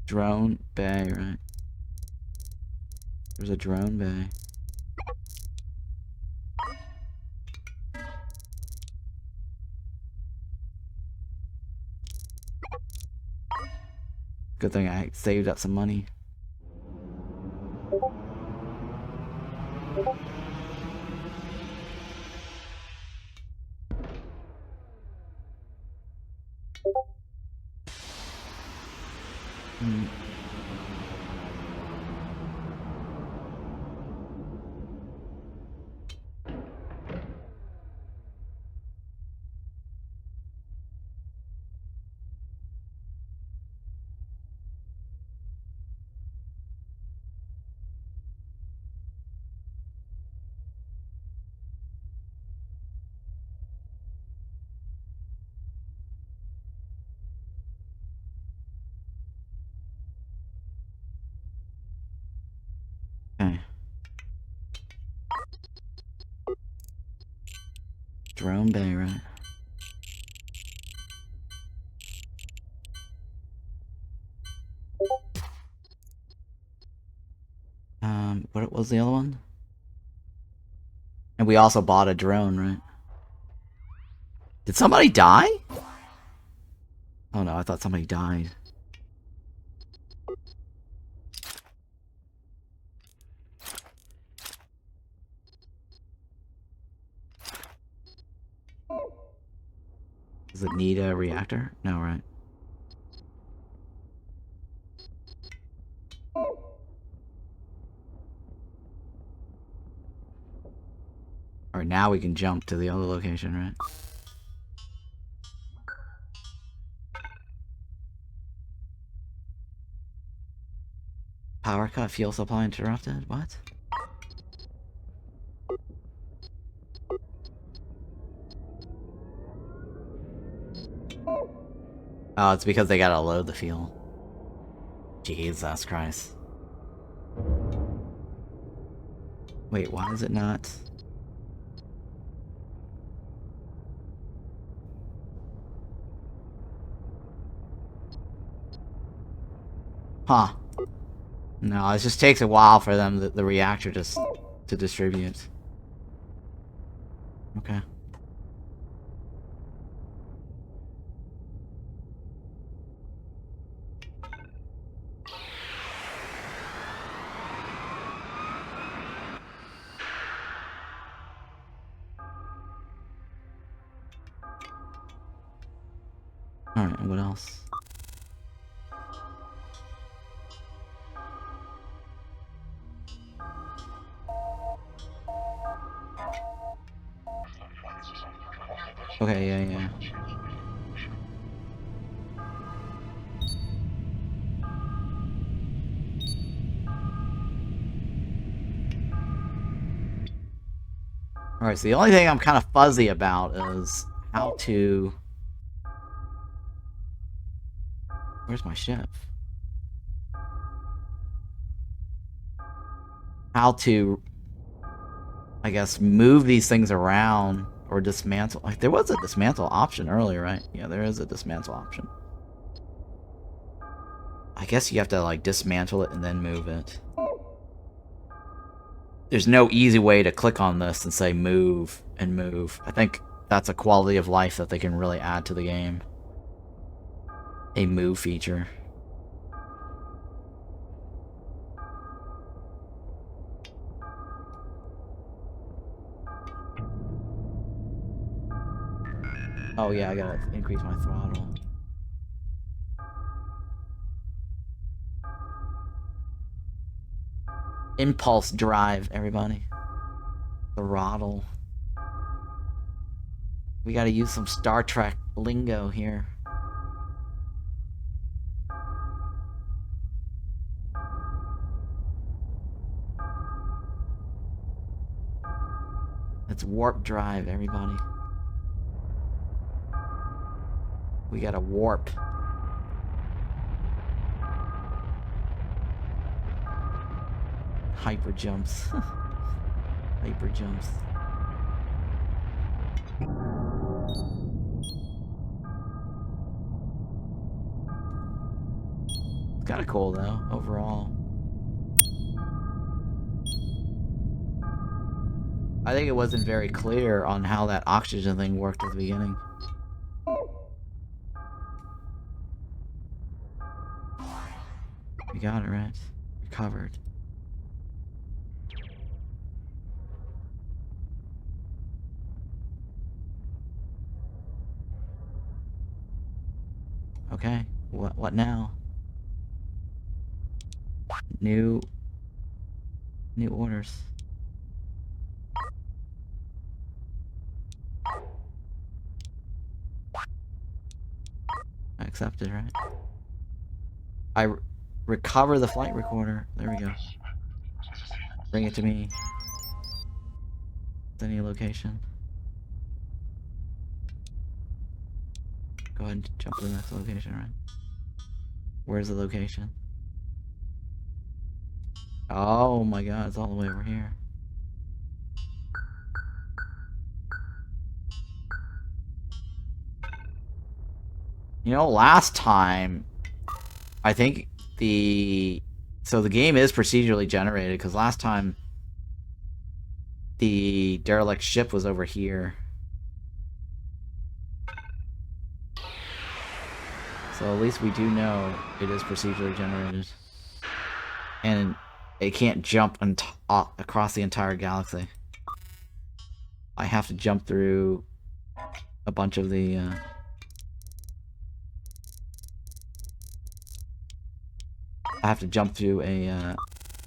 Drone bay, right? There's a drone bay. Good thing I saved up some money. Okay. Drone bay, right? What was the other one? And we also bought a drone, right? Did somebody die? Oh no, I thought somebody died. Does it need a reactor? No, right? Alright, now we can jump to the other location, right? Power cut, fuel supply interrupted? What? Oh, it's because they gotta load the fuel. Jesus Christ. Wait, why is it not? Huh. No, it just takes a while for them, the reactor to distribute. Okay. Alright, what else? Okay, yeah. Alright, so the only thing I'm kind of fuzzy about is how to... Where's my ship? How to, I guess, move these things around or dismantle. Like, there was a dismantle option earlier, right? Yeah, there is a dismantle option. I guess you have to, like, dismantle it and then move it. There's no easy way to click on this and say move and move. I think that's a quality of life that they can really add to the game. A move feature. Oh yeah, I gotta increase my throttle. Impulse drive, everybody. Throttle. We gotta use some Star Trek lingo here. It's warp drive, everybody. We gotta warp. Hyper jumps. Hyper jumps. It's kinda cool though, overall. I think it wasn't very clear on how that oxygen thing worked at the beginning. You got it, right? You're covered. Okay, what now? New orders. I accepted, right? I recover the flight recorder. There we go. Bring it to me. Any location. Go ahead and jump to the next location, right? Where's the location? Oh my god, it's all the way over here. You know, last time, I think so the game is procedurally generated, because last time the derelict ship was over here. So at least we do know it is procedurally generated. And it can't jump across the entire galaxy. I have to jump through a bunch of the... I have to jump through to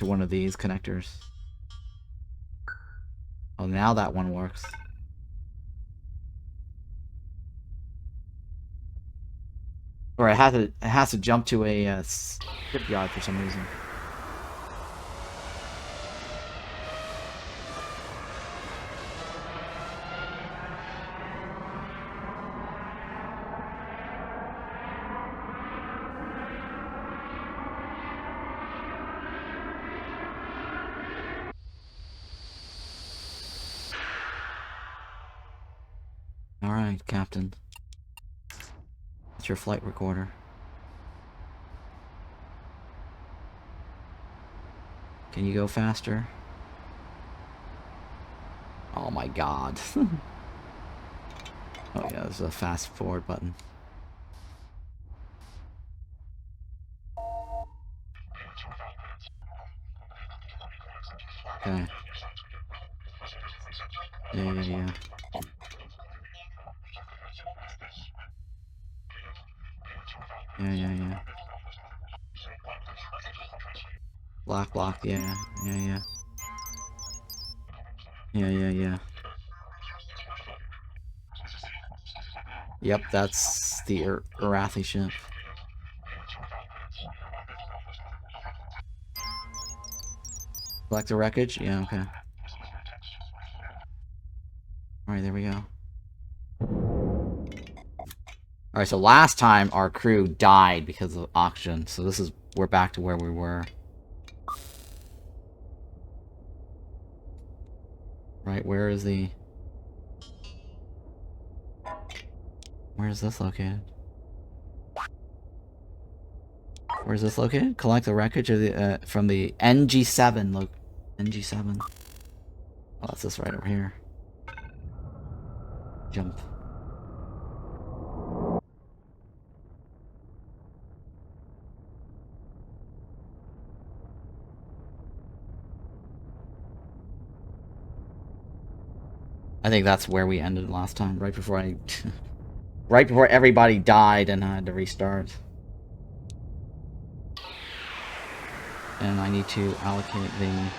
one of these connectors. Oh, now that one works. Or it has to jump to a shipyard for some reason. Alright, Captain. It's your flight recorder. Can you go faster? Oh my god. Oh yeah, there's a fast forward button. Okay. Yeah. Yeah. Block, yeah. Yeah. Yep, that's the Arathi ship. Collect the wreckage? Yeah, okay. Alright, there we go. Alright, so last time our crew died because of oxygen, so we're back to where we were. Right, where is this located? Where is this located? Collect the wreckage of the from the NG7. Look, NG7. Oh, that's this right over here. Jump. I think that's where we ended last time, right before right before everybody died and I had to restart. And I need to allocate the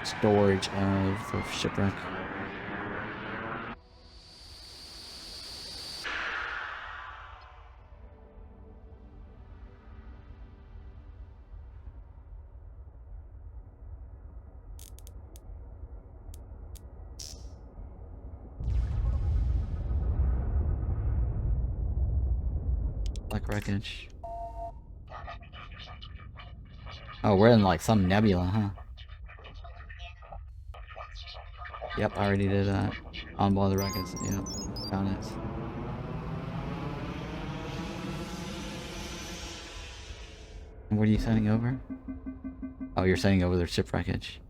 storage of the shipwreck. Like wreckage. Oh, we're in like some nebula, huh? Yep, I already did that. On board the wreckage. Yep, found it. What are you sending over? Oh, you're sending over their ship wreckage.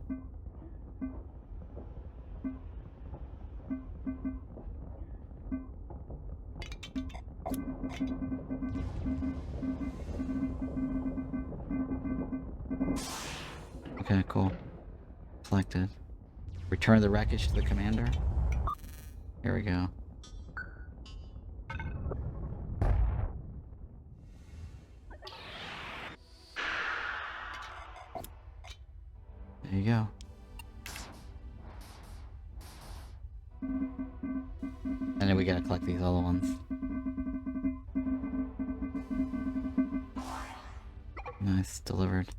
Okay, cool. Selected. Return the wreckage to the commander. Here we go. There you go. And then we gotta collect these other ones. Nice, delivered.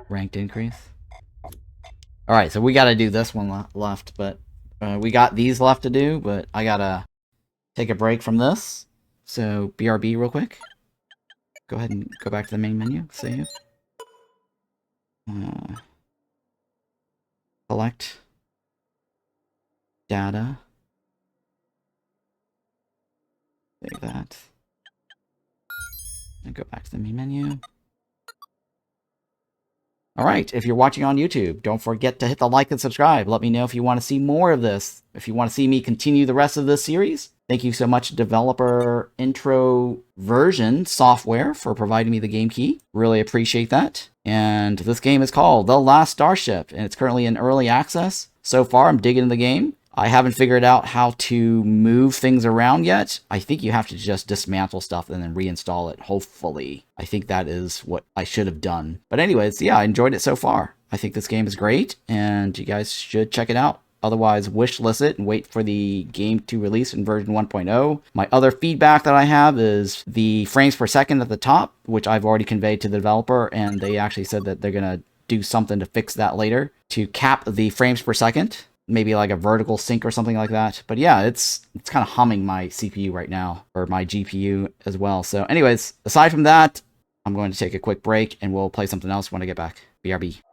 Ranked increase. Alright, so we gotta do this one left, but we got these left to do, but I gotta take a break from this. So, BRB real quick. Go ahead and go back to the main menu, save. Collect. Data. Save that. And go back to the main menu. Alright, if you're watching on YouTube, don't forget to hit the like and subscribe. Let me know if you want to see more of this. If you want to see me continue the rest of this series. Thank you so much, Developer Introversion Software, for providing me the game key. Really appreciate that. And this game is called The Last Starship, and it's currently in early access. So far, I'm digging the game. I haven't figured out how to move things around yet. I think you have to just dismantle stuff and then reinstall it, hopefully. I think that is what I should have done. But anyways, yeah, I enjoyed it so far. I think this game is great, and you guys should check it out. Otherwise, wishlist it and wait for the game to release in version 1.0. My other feedback that I have is the frames per second at the top, which I've already conveyed to the developer, and they actually said that they're going to do something to fix that later to cap the frames per second. Maybe like a vertical sync or something like that. But yeah, it's kind of humming my CPU right now, or my GPU as well. So anyways, aside from that, I'm going to take a quick break and we'll play something else when I get back. BRB.